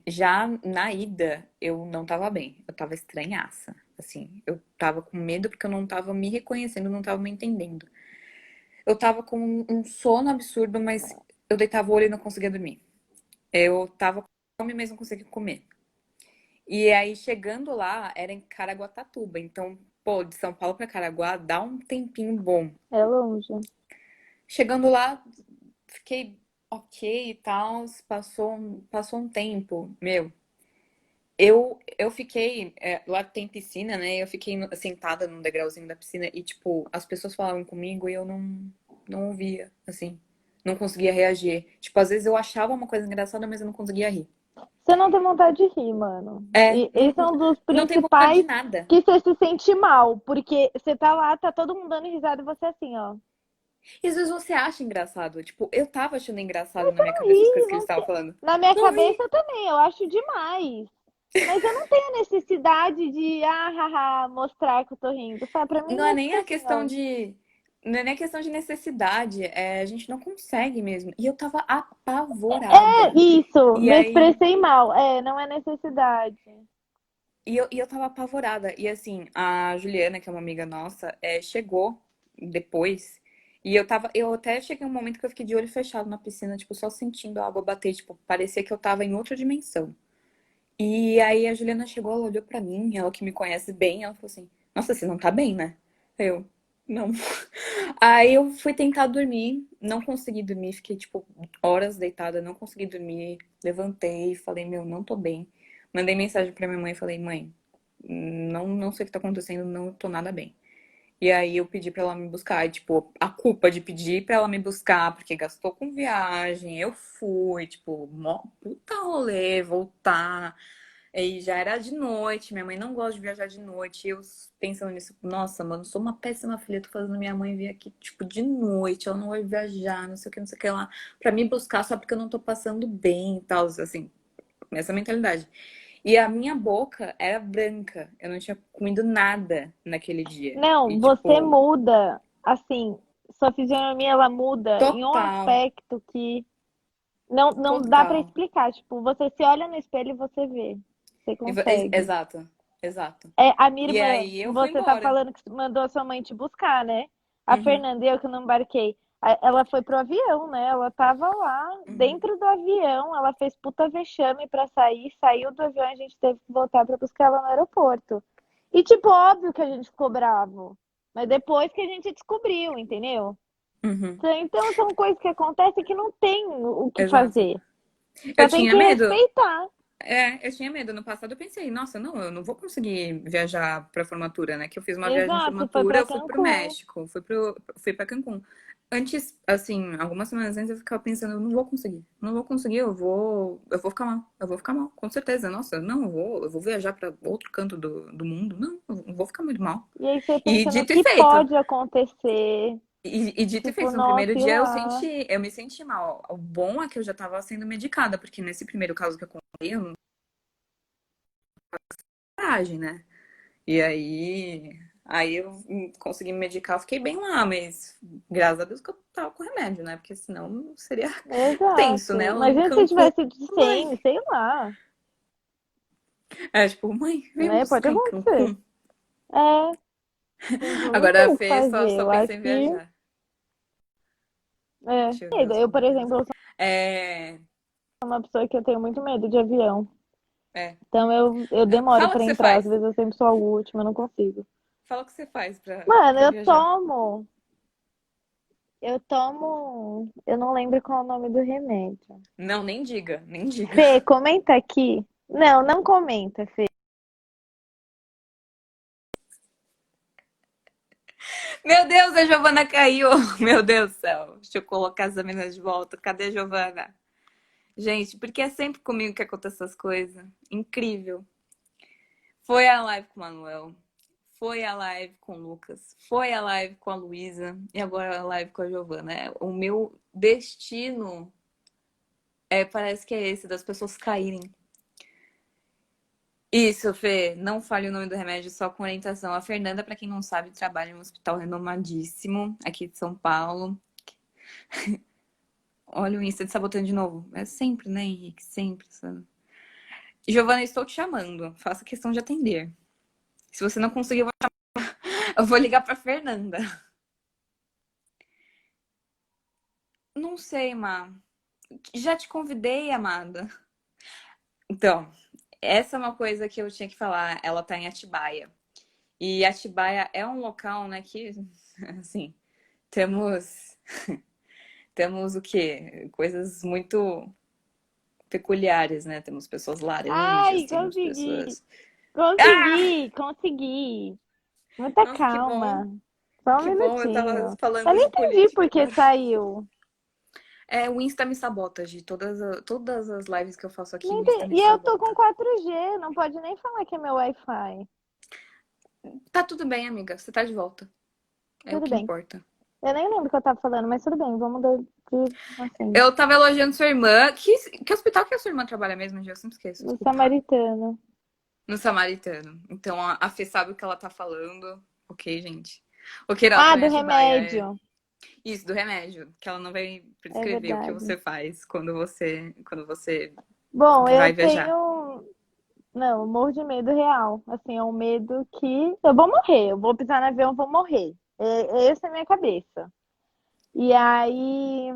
já na ida eu não tava bem, eu tava estranhaça. Assim, eu tava com medo porque eu não tava me reconhecendo, não tava me entendendo. Eu tava com um sono absurdo, mas eu deitava o olho e não conseguia dormir. Eu tava com fome, mas não conseguia comer. E aí, chegando lá, era em Caraguatatuba. Então, pô, de São Paulo pra Caraguá dá um tempinho bom.
É longe.
Chegando lá, fiquei ok e tal. Passou um tempo. Meu, eu fiquei. Lá tem piscina, né? Eu fiquei sentada num degrauzinho da piscina e, tipo, as pessoas falavam comigo e eu não ouvia, assim. Não conseguia reagir. Tipo, às vezes eu achava uma coisa engraçada, mas eu não conseguia rir.
Você não tem vontade de rir, mano. E
Não,
esse é um dos
não tem vontade de
principais
nada.
que você se sente mal, porque você tá lá, tá todo mundo dando risada e você assim, ó.
E às vezes você acha engraçado. Tipo, eu tava achando engraçado na minha
Não
cabeça as
ri,
coisas que eles estavam
você.
falando.
Na minha
Não ri.
cabeça também, eu acho demais. Mas eu não tenho a necessidade de, haha, mostrar que eu tô rindo, sabe? Pra mim
Não é
é
nem
tipo
a
assim,
questão
ó.
de. Não é nem a questão de necessidade. A gente não consegue mesmo. E eu tava
É
apavorada.
isso,
E
me
aí.
expressei mal. É, não é necessidade.
E eu tava apavorada. E assim, a Juliana, que é uma amiga nossa, chegou depois. E eu até cheguei um momento que eu fiquei de olho fechado na piscina, tipo, só sentindo a água bater. Tipo, parecia que eu tava em outra dimensão. E aí a Juliana chegou, ela olhou pra mim, ela que me conhece bem, ela falou assim: Nossa, você não tá bem, né? Eu, não. Aí eu fui tentar dormir, não consegui dormir, fiquei tipo horas deitada, não consegui dormir. Levantei, falei: Meu, não tô bem. Mandei mensagem pra minha mãe e falei: Mãe, não sei o que tá acontecendo, não tô nada bem. E aí eu pedi pra ela me buscar, e, tipo, a culpa de pedir pra ela me buscar, porque gastou com viagem, eu fui, tipo, mó puta rolê, voltar. E já era de noite, minha mãe não gosta de viajar de noite. E eu pensando nisso, nossa, mano, sou uma péssima filha, tô fazendo minha mãe vir aqui, tipo, de noite, ela não vai viajar, não sei o que, não sei o que lá, pra me buscar só porque eu não tô passando bem e tal, assim, nessa mentalidade. E a minha boca era branca, eu não tinha comido nada naquele dia. E,
Não, você
tipo,
muda, assim, sua fisionomia ela muda em um
total,
aspecto que não dá pra
total.
explicar. Tipo, você se olha no espelho e você vê. Você consegue.
Exato, exato.
É, a minha
E
irmã,
aí eu fui
você tá
embora.
falando que mandou a sua mãe te buscar, né? A
Uhum,
Fernanda e eu que não embarquei. Ela foi pro avião, né? Ela tava lá
uhum.
dentro do avião, ela fez puta vexame pra sair, saiu do avião, a gente teve que voltar pra buscar ela no aeroporto. E tipo, óbvio que a gente ficou bravo. Mas depois que a gente descobriu, entendeu?
Uhum.
Então são coisas que acontecem que não tem o que
Exato.
fazer.
Eu
Só tem
tinha
que
medo.
respeitar.
Eu tinha medo. No passado eu pensei, nossa, não, eu não vou conseguir viajar pra formatura, né? Que eu fiz uma viagem de
Exato, você foi
formatura,
pra
eu fui pro
Cancún.
México, fui pra Cancún. Antes, assim, algumas semanas antes eu ficava pensando, eu não vou conseguir, não vou conseguir, eu vou ficar mal, eu vou ficar mal, com certeza. Nossa, não, eu vou viajar pra outro canto do mundo, não, eu vou ficar muito mal.
E aí você
E
pensa no
dito e
que
feito.
pode acontecer.
E dito e
Tipo,
feito, no
nossa,
primeiro
e
dia
lá?
eu me senti mal. O bom é que eu já tava sendo medicada, porque nesse primeiro caso que eu contei, eu não tinha coragem, né? E aí eu consegui me medicar, eu fiquei bem lá, mas graças a Deus que eu tava com remédio, né? Porque senão seria tenso, né?
Exato.
Eu em
Imagina se
Cancún,
tivesse de
mãe.
100, sei lá.
É tipo, mãe, vem me
Né? Pode
buscar em
acontecer.
Cancún.
É, não
Agora a
tem o que
Fê
fazer.
só
Eu
pensa
acho
em
que.
viajar.
É.
Deixa eu ver os
Eu, por
comentários
exemplo,
aqui.
eu sou
É,
uma pessoa que eu tenho muito medo de avião.
é.
Então eu demoro
Fala o que
pra
você
entrar. Às
faz.
vezes eu sempre sou a última, eu não consigo.
Fala o que você faz
Mano,
pra viajar.
eu não lembro qual é o nome do remédio.
Não, nem diga, nem diga.
Fê, comenta aqui. Não, não comenta, Fê.
Meu Deus, a Giovana caiu. Meu Deus do céu. Deixa eu colocar as meninas de volta. Cadê a Giovana? Gente, porque é sempre comigo que acontecem essas coisas. Incrível. Foi a live com o Manuel. Foi a live com o Lucas. Foi a live com a Luísa. E agora a live com a Giovana. O meu destino parece que é esse, das pessoas caírem. Isso, Fê. Não fale o nome do remédio só com orientação. A Fernanda, pra quem não sabe, trabalha em um hospital renomadíssimo aqui de São Paulo. Olha o Insta de sabotando de novo. É sempre, né, Henrique? Sempre. Sabe? Giovana, estou te chamando. Faça questão de atender. Se você não conseguir, eu vou ligar pra Fernanda. Não sei, Má. Já te convidei, amada. Então, essa é uma coisa que eu tinha que falar. Ela tá em Atibaia. E Atibaia é um local, né, que, assim, temos, temos o quê? Coisas muito peculiares, né? Temos pessoas laranjas,
Ai,
temos
consegui!
pessoas. Ah!
Consegui! Consegui! Muita
Nossa, que bom.
calma. Só um
Que bom, eu tava
minutinho. Eu
falando
nem
de
entendi
política
por que
agora.
saiu.
O Insta me sabota, Gi. Todas as lives que eu faço aqui,
Nem
o Insta
entendi.
me
E eu tô com
sabota.
4G, não pode nem falar que é meu Wi-Fi.
Tá tudo bem, amiga. Você tá de volta. É o
Tudo
que
bem.
importa.
Eu nem lembro o que eu tava falando, mas tudo bem, vamos de assim,
Eu tava elogiando sua irmã. Que hospital que a sua irmã trabalha mesmo, Gi? Eu sempre esqueço,
no
desculpa.
Samaritano.
No Samaritano. Então a Fê sabe o que ela tá falando. Ok, gente. Ok, ela
Ah,
também
do
é Atibaia.
remédio.
Isso, do remédio. Que ela não vai
É
prescrever o que
verdade.
você faz quando você
Bom, eu
vai viajar.
tenho. Não, eu morro de medo real. Assim, é um medo que eu vou morrer. Eu vou pisar no avião, eu vou morrer. Essa é a minha cabeça. E aí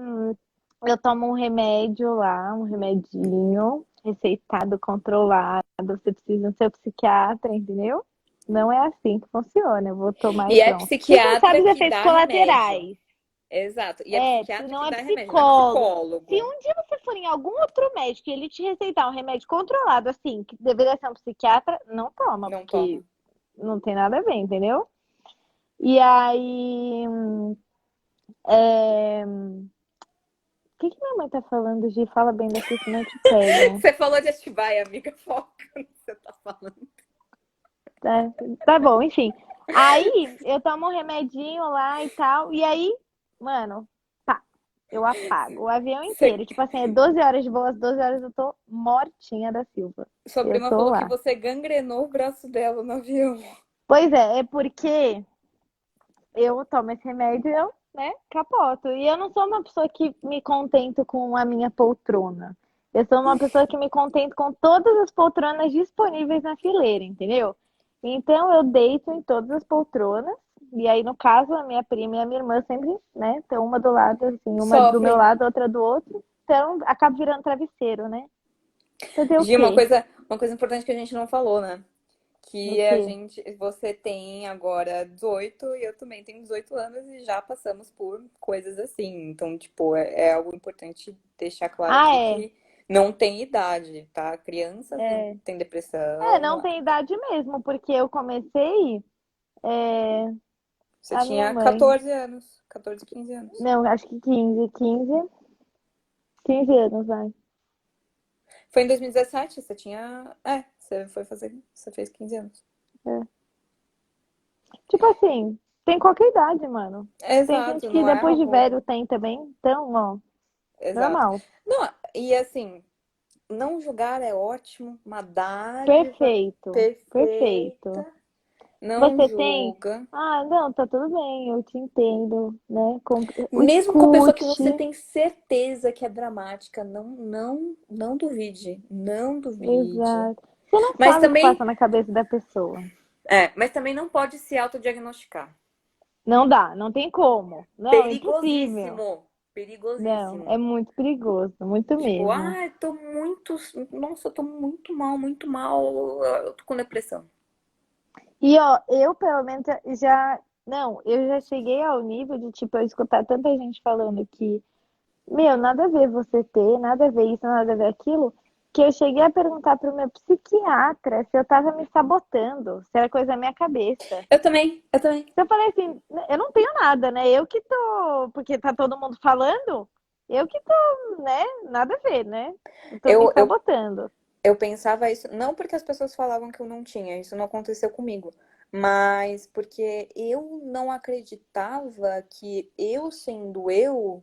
eu tomo um remédio lá, um remedinho receitado, controlado. Você precisa ser psiquiatra, entendeu? Não é assim que funciona. Eu vou tomar e
E é
pronto. Você não sabe
psiquiatra
os
que
efeitos
dá remédio.
colaterais.
Exato. E é
É,
psiquiatra
não
que
é
dá remédio, não é
psicólogo. Se
psicólogo.
um dia você for em algum outro médico e ele te receitar um remédio controlado, assim, que deveria ser um psiquiatra, não toma,
Não
porque
toma.
não tem nada a ver, entendeu? E aí. O que minha mãe tá falando, Gi? Fala bem daqui, senão eu te pego.
Você falou de Atibaia, amiga. Foca no que você tá falando.
Tá, tá bom, enfim. Aí eu tomo um remedinho lá e tal. E aí, mano, tá. Eu apago o avião
Você...
inteiro. Tipo assim, é 12 horas de voo, às 12 horas eu tô mortinha da Silva.
Sua
Eu
prima
tô
falou que
lá.
você gangrenou o braço dela no avião.
Pois é porque eu tomo esse remédio e eu, né, capoto. E eu não sou uma pessoa que me contento com a minha poltrona. Eu sou uma pessoa que me contento com todas as poltronas disponíveis na fileira, entendeu? Então eu deito em todas as poltronas. E aí, no caso, a minha prima e a minha irmã sempre, né, estão uma do lado, assim, uma do meu
Sofrem.
lado, outra do outro. Então, acaba virando travesseiro, né? Fazer o
Gi,
quê?
uma coisa importante que a gente não falou, né?
O
que
quê?
você tem agora 18 e eu também tenho 18 anos e já passamos por coisas assim. Então, tipo, é algo importante deixar claro
Ah,
aqui
é.
que não tem idade, tá? Criança
É.
tem
É,
depressão.
não tem idade mesmo, porque eu comecei, é,
Você
a minha
tinha
mãe.
14 anos, 14, 15 anos.
Não, acho que 15 anos, vai.
Foi em 2017, você tinha. Você fez 15 anos.
É. Tipo assim, tem qualquer idade, mano. Tem gente
Exato,
que
não é
depois de
algo.
velho tem também, então, ó,
Exato.
normal.
Não, e assim, não julgar é ótimo, uma dádiva
Perfeito, perfeito.
perfeita. Não
Você tem?
julga.
Ah, não, tá tudo bem, eu te entendo, né?
Mesmo com a pessoa que você
Escute.
tem certeza que é dramática, não duvide. Não duvide.
Exato. Você não
Mas
sabe o que
também,
passa na cabeça da pessoa.
mas também não pode se autodiagnosticar.
Não dá, não tem como. Não, é impossível.
Perigosíssimo.
Não,
Perigosíssimo.
é muito perigoso, muito
Tipo,
mesmo.
ai, tô muito. Nossa, eu tô muito mal, muito mal. Eu tô com depressão.
E ó, eu pelo menos já. Não, eu já cheguei ao nível de, tipo, eu escutar tanta gente falando que, meu, nada a ver você ter, nada a ver isso, nada a ver aquilo, que eu cheguei a perguntar pro meu psiquiatra se eu tava me sabotando, se era coisa da minha cabeça.
Eu também, eu também.
Eu falei assim, eu não tenho nada, né? Eu que tô, porque tá todo mundo falando, eu que tô, né? Nada a ver, né? Eu tô me
Eu, eu,
sabotando.
eu pensava isso, não porque as pessoas falavam que eu não tinha, isso não aconteceu comigo, mas porque eu não acreditava que eu sendo eu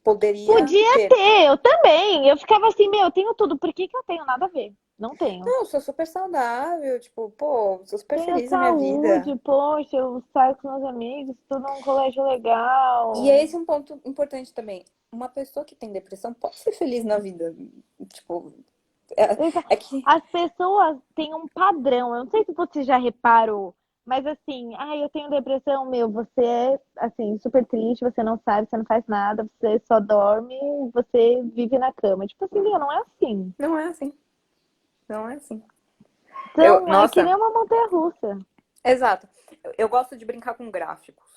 poderia
Podia
ter.
ter, eu também. Eu ficava assim, meu, eu tenho tudo, por que que eu tenho nada a ver? Não tenho.
Não, eu sou super saudável, tipo, pô, sou super
Tenho
feliz na minha vida.
saúde, poxa, eu saio com meus amigos, estudo num colégio
E
legal.
esse é um ponto importante também. Uma pessoa que tem depressão pode ser feliz na vida. Tipo, é, é que
As pessoas têm um padrão. Eu não sei se você já reparou, mas assim, ah, eu tenho depressão, meu, você é assim, super triste, você não sabe, você não faz nada, você só dorme, você vive na cama. Tipo assim, meu, não é assim.
não é assim. Não é assim.
Então, é que
Nossa,
nem uma montanha-russa.
exato. Eu gosto de brincar com gráficos.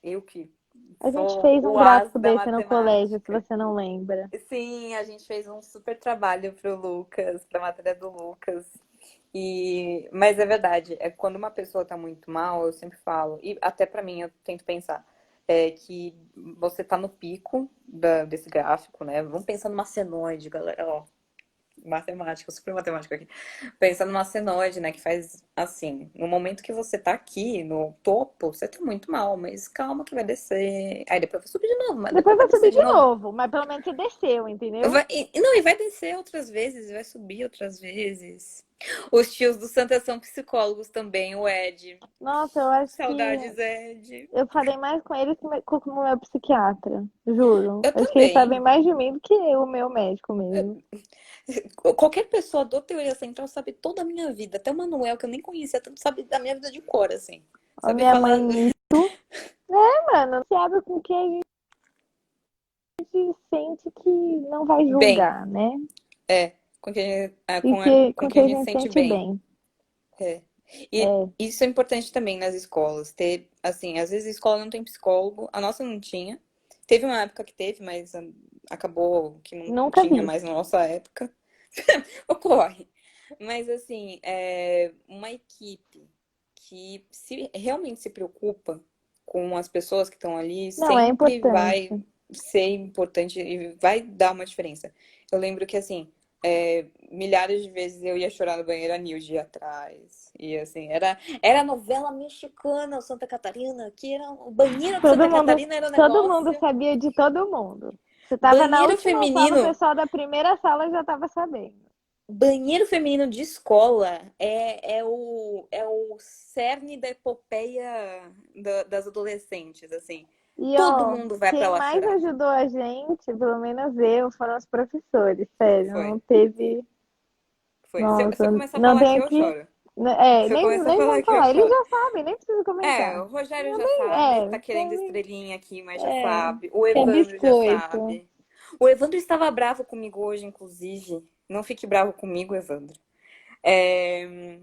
Eu que
A gente
sou
fez um
o as
gráfico
da
desse no colégio, se
matemática.
você não lembra.
Sim, a gente fez um super trabalho pro Lucas, pra matéria do Lucas. Mas é verdade, é quando uma pessoa tá muito mal, eu sempre falo, e até pra mim eu tento pensar, que você tá no pico desse gráfico, né? Vamos pensar numa senoide, galera, ó, matemática, super matemática aqui. Pensa numa senoide, né, que faz assim, no momento que você tá aqui no topo, você tá muito mal, mas calma que vai descer. Aí depois vai subir de novo, mas depois
Depois
vai
vai
descer
subir
de
de
novo.
novo, mas pelo menos você desceu, entendeu?
Não, e vai descer outras vezes, vai subir outras vezes. Os tios do Santa são psicólogos também, o Ed.
Nossa, eu acho que
Saudades, Ed.
eu falei mais com ele que com o meu psiquiatra, juro.
Eu
Acho que eles sabem
também.
mais de mim do que eu, o meu médico mesmo.
Qualquer pessoa do Teoria Central sabe toda a minha vida. Até o Manuel, que eu nem conhecia tanto, sabe da minha vida de cor, assim.
A
Sabe
minha
falar
mãe nisso. É, mano, se abre com quem a gente sente que não vai
bem.
julgar, né?
É, com quem,
E
com
com
quem
quem
a
a
gente
gente
sente
sente
bem.
bem.
É. E
É,
isso é importante também nas escolas. Ter, assim, às vezes a escola não tem psicólogo. A nossa não tinha. Teve uma época que teve, mas acabou que não
nunca
tinha
vi.
mais na nossa época. Ocorre. Mas, assim, uma equipe que realmente se preocupa com as pessoas que estão ali
Não, é
sempre vai
importante.
ser importante e vai dar uma diferença. Eu lembro que, assim, milhares de vezes eu ia chorar no banheiro, a Nilde ia atrás. E, assim, era novela mexicana, o Santa Catarina, que era o banheiro de Santa Catarina era um
Todo mundo
negócio.
sabia de todo mundo. Você tava na
Banheiro
última sala, o
feminino.
pessoal da primeira sala já tava sabendo.
Banheiro feminino de escola é o cerne da epopeia das adolescentes, assim.
E
Todo
ó,
mundo vai pra
quem
lá
mais
chorar.
ajudou a gente, pelo menos eu, foram os professores, sério,
Foi,
não teve.
foi. Se eu
Nossa,
começar a
não
falar
tem
aqui, eu
aqui.
choro.
É,
Se eu começar a
nem
falar
vamos
aqui, eu
falar. Eles
choro.
já sabem, nem preciso comentar.
O Rogério
Eu
já
nem,
sabe, tá querendo
tem,
estrelinha aqui, mas já
é,
sabe. O
quer
Evandro já
biscoito.
sabe. O Evandro estava bravo comigo hoje, inclusive. Não fique bravo comigo, Evandro. É,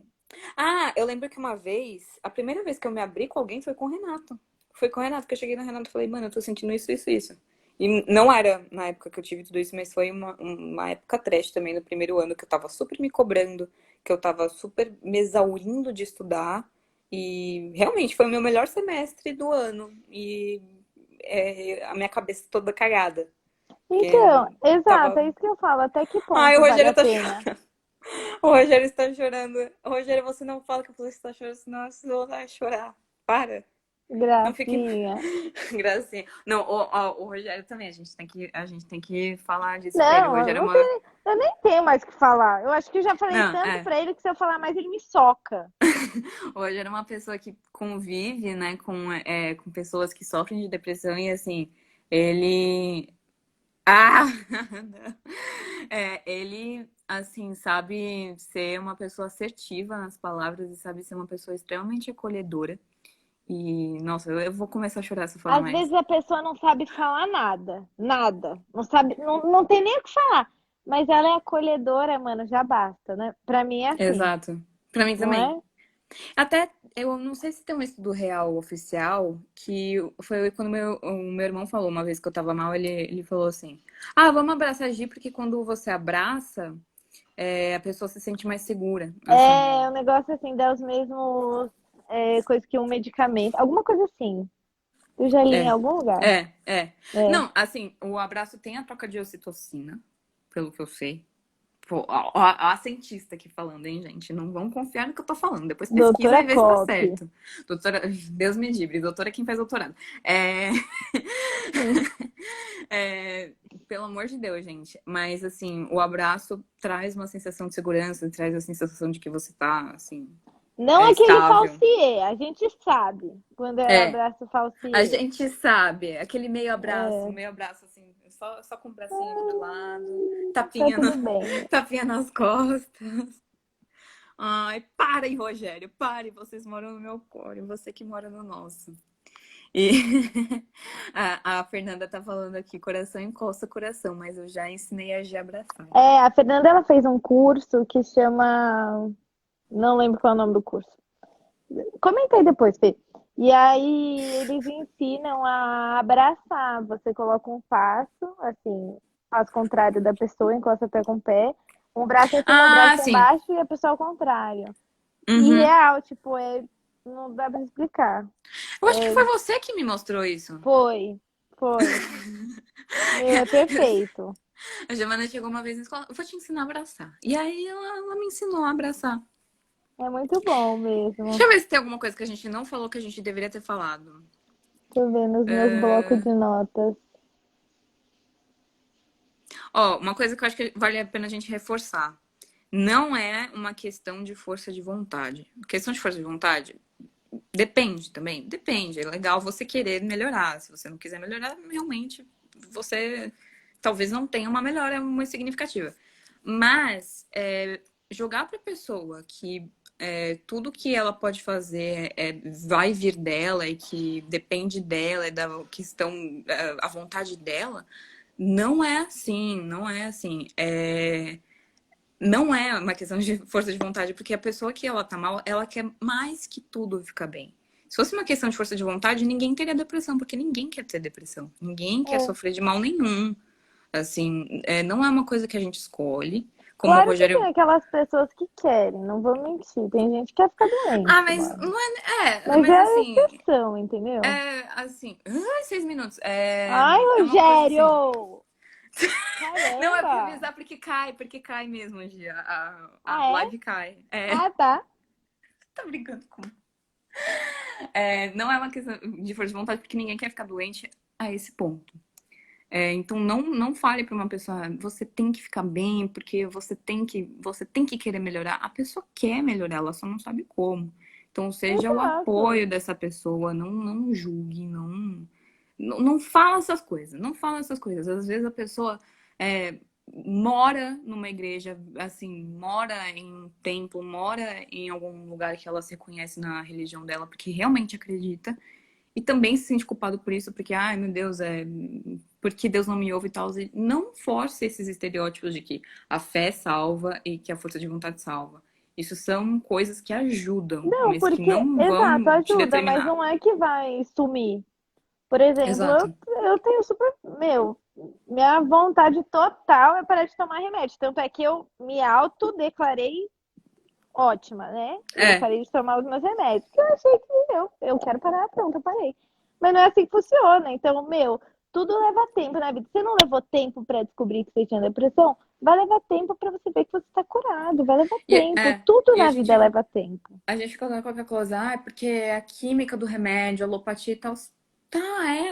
Ah, eu lembro que uma vez, a primeira vez que eu me abri com alguém foi com o Renato. Foi com o Renato que eu cheguei no Renato e falei, mano, eu tô sentindo isso, isso, isso. E não era na época que eu tive tudo isso, mas foi uma época trash também no primeiro ano, que eu tava super me cobrando, que eu tava super me exaurindo de estudar. E realmente foi o meu melhor semestre do ano. E a minha cabeça toda cagada.
Então,
Porque
exato,
tava.
é isso que eu falo. Até que
Ai, o
ponto vale
Rogério
a
tá
pena?
chorando. O Rogério está chorando. Rogério, você não fala que você está chorando, senão eu vou chorar. Para. Não fique.
Gracinha.
Gracinha. Não, o Rogério também, a gente tem que falar disso pra ele. O
Não,
Rogério é uma.
eu nem tenho mais o que falar. Eu acho que eu já falei
Não,
tanto
é.
pra ele que se eu falar mais ele me soca.
O Rogério é uma pessoa que convive, né, com pessoas que sofrem de depressão e assim, ele. Ah! Ele, assim, sabe ser uma pessoa assertiva nas palavras e sabe ser uma pessoa extremamente acolhedora. E, nossa, eu vou começar a chorar se eu falar
Às
mais.
vezes a pessoa não sabe falar nada, nada. Não sabe, não tem nem o que falar. Mas ela é acolhedora, mano, já basta, né? Pra mim é assim,
Exato. Pra mim
não
também.
é?
Até, eu não sei se tem um estudo real oficial, que foi quando o meu irmão falou uma vez que eu tava mal, ele falou assim: Ah, vamos abraçar a Gi, porque quando você abraça, a pessoa se sente mais segura.
É
Assim,
um negócio assim, dá os mesmos coisas que um medicamento, alguma coisa assim. Eu já li em
é,
algum lugar.
é.
É,
Não, assim, o abraço tem a troca de ocitocina, pelo que eu sei. Pô, a cientista aqui falando, hein, gente? Não vão confiar no que eu tô falando. Depois pesquisa
doutora
e vê se tá
Cop.
certo. Doutora, Deus me livre, doutora é quem faz doutorado. É, é, pelo amor de Deus, gente. Mas, assim, o abraço traz uma sensação de segurança, traz a sensação de que você tá, assim,
Não aquele
estável.
falsiê, a gente sabe quando é
É,
abraço
a
falsiê.
gente sabe, aquele
É,
meio abraço, assim, só com o bracinho aqui do lado,
tá
tapinha,
tudo bem.
tapinha nas costas. Ai, parem, Rogério, parem. Vocês moram no meu coro, você que mora no nosso. E a Fernanda tá falando aqui, coração encosta coração, mas eu já ensinei a G abraçar.
É, a Fernanda ela fez um curso que chama, não lembro qual é o nome do curso. Comentei depois, Fê. E aí eles ensinam a abraçar. Você coloca um passo, assim, passo contrário da pessoa, encosta o pé com o pé. Um braço em cima, um
Ah,
braço
sim.
embaixo e a pessoa ao contrário. E
Uhum.
real, tipo, não dá pra explicar.
Eu acho que foi você que me mostrou isso.
Foi, foi. Meu, é perfeito.
A Giovana chegou uma vez na escola, eu vou te ensinar a abraçar. E aí ela me ensinou a abraçar.
É muito bom
Deixa
mesmo.
eu ver se tem alguma coisa que a gente não falou que a gente deveria ter falado.
Tô vendo os meus blocos
É,
de notas.
Ó, uma coisa que eu acho que vale a pena a gente reforçar. Não é uma questão de força de vontade. Questão de força de vontade depende também. Depende. É legal você querer melhorar. Se você não quiser melhorar, realmente você talvez não tenha uma melhora muito significativa. Mas jogar para a pessoa que tudo que ela pode fazer vai vir dela e que depende dela, é da questão, a vontade dela, não é assim, não é assim. Não é uma questão de força de vontade, porque a pessoa que ela tá mal, ela quer mais que tudo ficar bem. Se fosse uma questão de força de vontade, ninguém teria depressão, porque ninguém quer ter depressão. Ninguém quer
É.
sofrer de mal nenhum. Assim, não é uma coisa que a gente escolhe. Como o
Claro que tem
Rogério.
aquelas pessoas que querem, não vou mentir. Tem gente que quer ficar
Ah,
doente,
mas
mano.
não é.
Mas
Mas
é
assim.
exceção, entendeu?
Assim. Ai, 6 minutos. É,
Ai,
é uma coisa assim.
Rogério!
Não é pra
Caramba!
avisar porque cai mesmo, Gia. A
Ah, é?
live cai.
Ah, tá.
Tá brincando com. Não é uma questão de força de vontade, porque ninguém quer ficar doente a esse ponto. Então não fale para uma pessoa, você tem que ficar bem, porque você tem que querer melhorar. A pessoa quer melhorar, ela só não sabe como. Então seja o
Exato.
apoio dessa pessoa, não julgue, não fala essas coisas, não fala essas coisas. Às vezes a pessoa mora numa igreja, assim, mora em um templo, mora em algum lugar que ela se reconhece na religião dela, porque realmente acredita. E também se sente culpado por isso, porque, ai meu Deus, porque Deus não me ouve e tal. E não force esses estereótipos de que a fé salva e que a força de vontade salva. Isso são coisas que ajudam,
Não,
mas que
porque,
não
exato,
vão te
ajuda, mas
determinar.
não é que vai sumir. Por exemplo,
Exato.
eu tenho super. Meu, minha vontade total é parar de tomar remédio. Tanto é que eu me autodeclarei ótima, né? Eu
É,
parei de tomar os meus remédios. Porque eu achei que eu quero parar, pronto, eu parei. Mas não é assim que funciona. Então, meu, tudo leva tempo na vida. Você não levou tempo pra descobrir que você tinha depressão? Vai levar tempo pra você ver que você tá curado. Vai levar
e,
tempo.
é,
Tudo
e
na vida leva tempo.
a gente coloca qualquer coisa, é porque é a química do remédio, a alopatia e tal. Tá,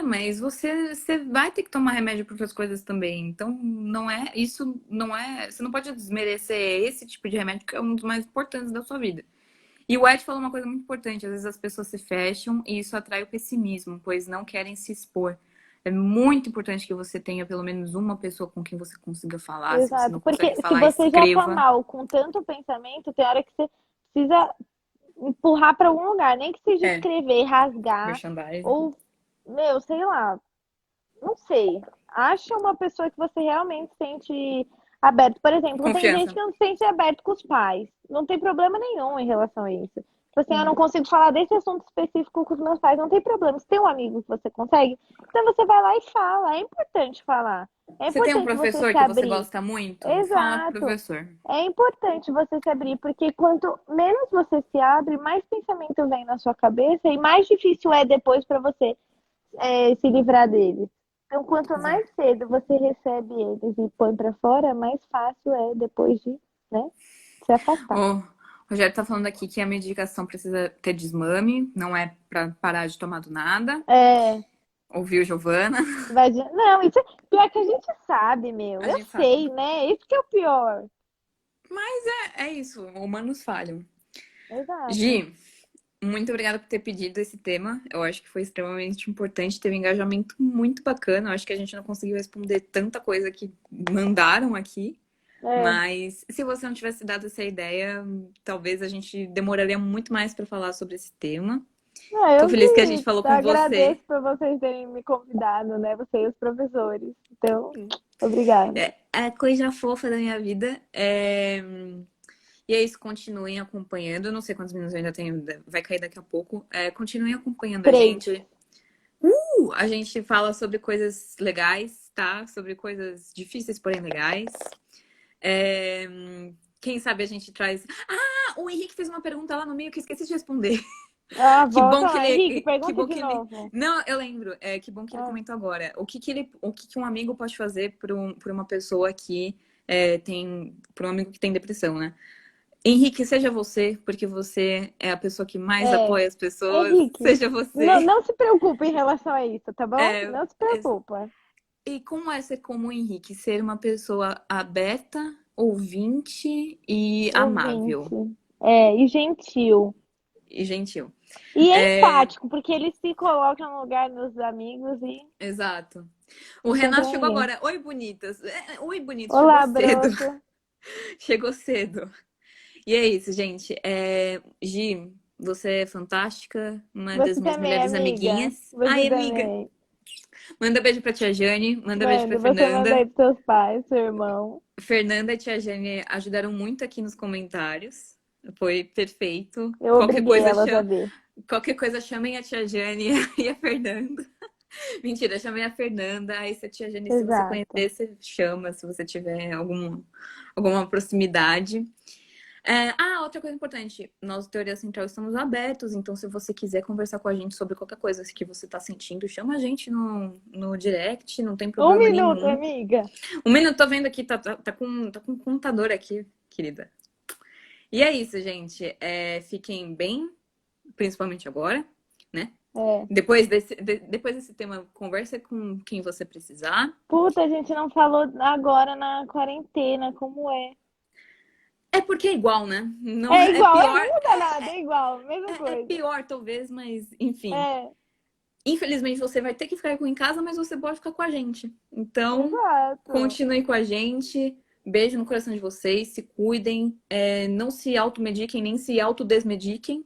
mas você vai ter que tomar remédio para outras coisas também. Então, não é, isso não é, você não pode desmerecer esse tipo de remédio que é um dos mais importantes da sua vida. E o Ed falou uma coisa muito importante, às vezes as pessoas se fecham e isso atrai o pessimismo, pois não querem se expor. É muito importante que você tenha pelo menos uma pessoa com quem você consiga falar. Se você
Exato.
não consegue
Porque se
falar,
você já tá
escreva.
mal com tanto pensamento, tem hora que você precisa empurrar pra algum lugar. Nem que seja
É,
escrever, rasgar.
merchandising.
Ou, meu, sei lá. Não sei. Acha uma pessoa que você realmente sente aberto. Por exemplo, tem gente
Confiança.
que não se sente aberto com os pais. Não tem problema nenhum em relação a isso. Tipo assim, eu não consigo falar desse assunto específico com os meus pais. Não tem problema. Se tem um amigo que você consegue, então você vai lá e fala. É importante falar. É
Você tem um
importante você
professor
se
que você
abrir.
gosta muito? Fala com o
Exato.
professor.
É importante você se abrir, porque quanto menos você se abre, mais pensamento vem na sua cabeça e mais difícil é depois para você se livrar deles. Então, quanto mais
Exato.
cedo você recebe eles e põe para fora, mais fácil é depois de, né, se afastar.
O Rogério tá falando aqui que a medicação precisa ter desmame, não é pra parar de tomar do nada.
É,
Ouviu, Giovana?
não, isso é pior que a gente sabe, meu.
A
Eu
gente sabe.
sei, né? Isso que é o pior.
Mas é isso, humanos falham.
Exato.
Gi, muito obrigada por ter pedido esse tema. Eu acho que foi extremamente importante, teve um engajamento muito bacana. Eu acho que a gente não conseguiu responder tanta coisa que mandaram aqui.
É.
Mas se você não tivesse dado essa ideia, talvez a gente demoraria muito mais para falar sobre esse tema.
Não,
Tô
eu
feliz que a gente
que
falou com você.
agradeço por vocês terem me convidado, né? Você e os professores. Então, obrigada.
É a coisa fofa da minha vida. E é isso, continuem acompanhando. Eu não sei quantos minutos eu ainda tenho, vai cair daqui a pouco. Continuem acompanhando a
3.
gente. A gente fala sobre coisas legais, tá? Sobre coisas difíceis, porém legais. É, Quem sabe a gente traz. Ah, o Henrique fez uma pergunta lá no meio que eu esqueci de responder.
Ah,
Que
volta
bom que
lá. Henrique,
ele. Que
pergunta
bom
de
que ele.
novo.
Não, eu lembro. Que bom que ele
Ah,
comentou agora. O que que um amigo pode fazer por uma pessoa que tem. Por um amigo que tem depressão, né? Henrique, seja você, porque você é a pessoa que mais
é.
apoia as pessoas.
Henrique,
Seja
não,
você.
não se preocupe em relação a isso, tá bom?
É,
Não se
é,
preocupa.
e como é ser como o Henrique? Ser uma pessoa aberta, ouvinte e amável.
Ouvinte. É, e gentil.
E gentil.
E
É,
empático, porque ele se coloca no lugar dos amigos e
exato. O
fica
Renato chegou
tranquilo.
agora. Oi, bonitas. Oi, bonitos. Chegou
Olá,
cedo.
broto.
Chegou cedo. E é isso, gente. Gi, você é fantástica. Uma das
Você
minhas
também,
melhores
amiga.
amiguinhas.
Você
Ai, amiga.
também.
Manda beijo pra tia Jane. Manda beijo pra
Manda, você manda
Fernanda.
aí pros seus pais, seu irmão.
Fernanda e tia Jane ajudaram muito aqui nos comentários. Foi perfeito.
Eu obriguei elas a ver.
Qualquer coisa chamem a tia Jane e a Fernanda. Mentira, chamei a Fernanda. Aí se a tia Jane, se você
Exato.
conhecer, você chama, se você tiver alguma proximidade. Outra coisa importante. Nós, do Teoria Central, estamos abertos. Então, se você quiser conversar com a gente sobre qualquer coisa que você está sentindo, chama a gente no direct, não tem
Um
problema
minuto,
nenhum.
amiga.
Um minuto, tô vendo aqui, tá com um contador aqui, querida. E é isso, gente. Fiquem bem, principalmente agora, né?
É.
Depois desse tema, conversa com quem você precisar.
Puta, a gente não falou agora na quarentena, como é?
É porque é igual, né? Não,
É
é
igual, não
pior,
muda nada, é igual, mesma
é
coisa.
pior talvez, mas enfim.
É,
Infelizmente você vai ter que ficar em casa, mas você pode ficar com a gente. Então,
exato.
continue com a gente. Beijo no coração de vocês, se cuidem, não se automediquem nem se autodesmediquem.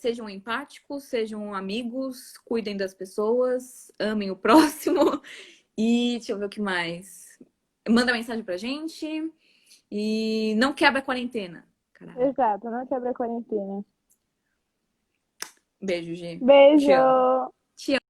Sejam empáticos, sejam amigos, cuidem das pessoas, amem o próximo. E deixa eu ver o que mais. Manda mensagem pra gente. E não quebra a quarentena. caralho.
Exato, não quebra a quarentena.
Beijo, Gi. Te amo.
Beijo!
Te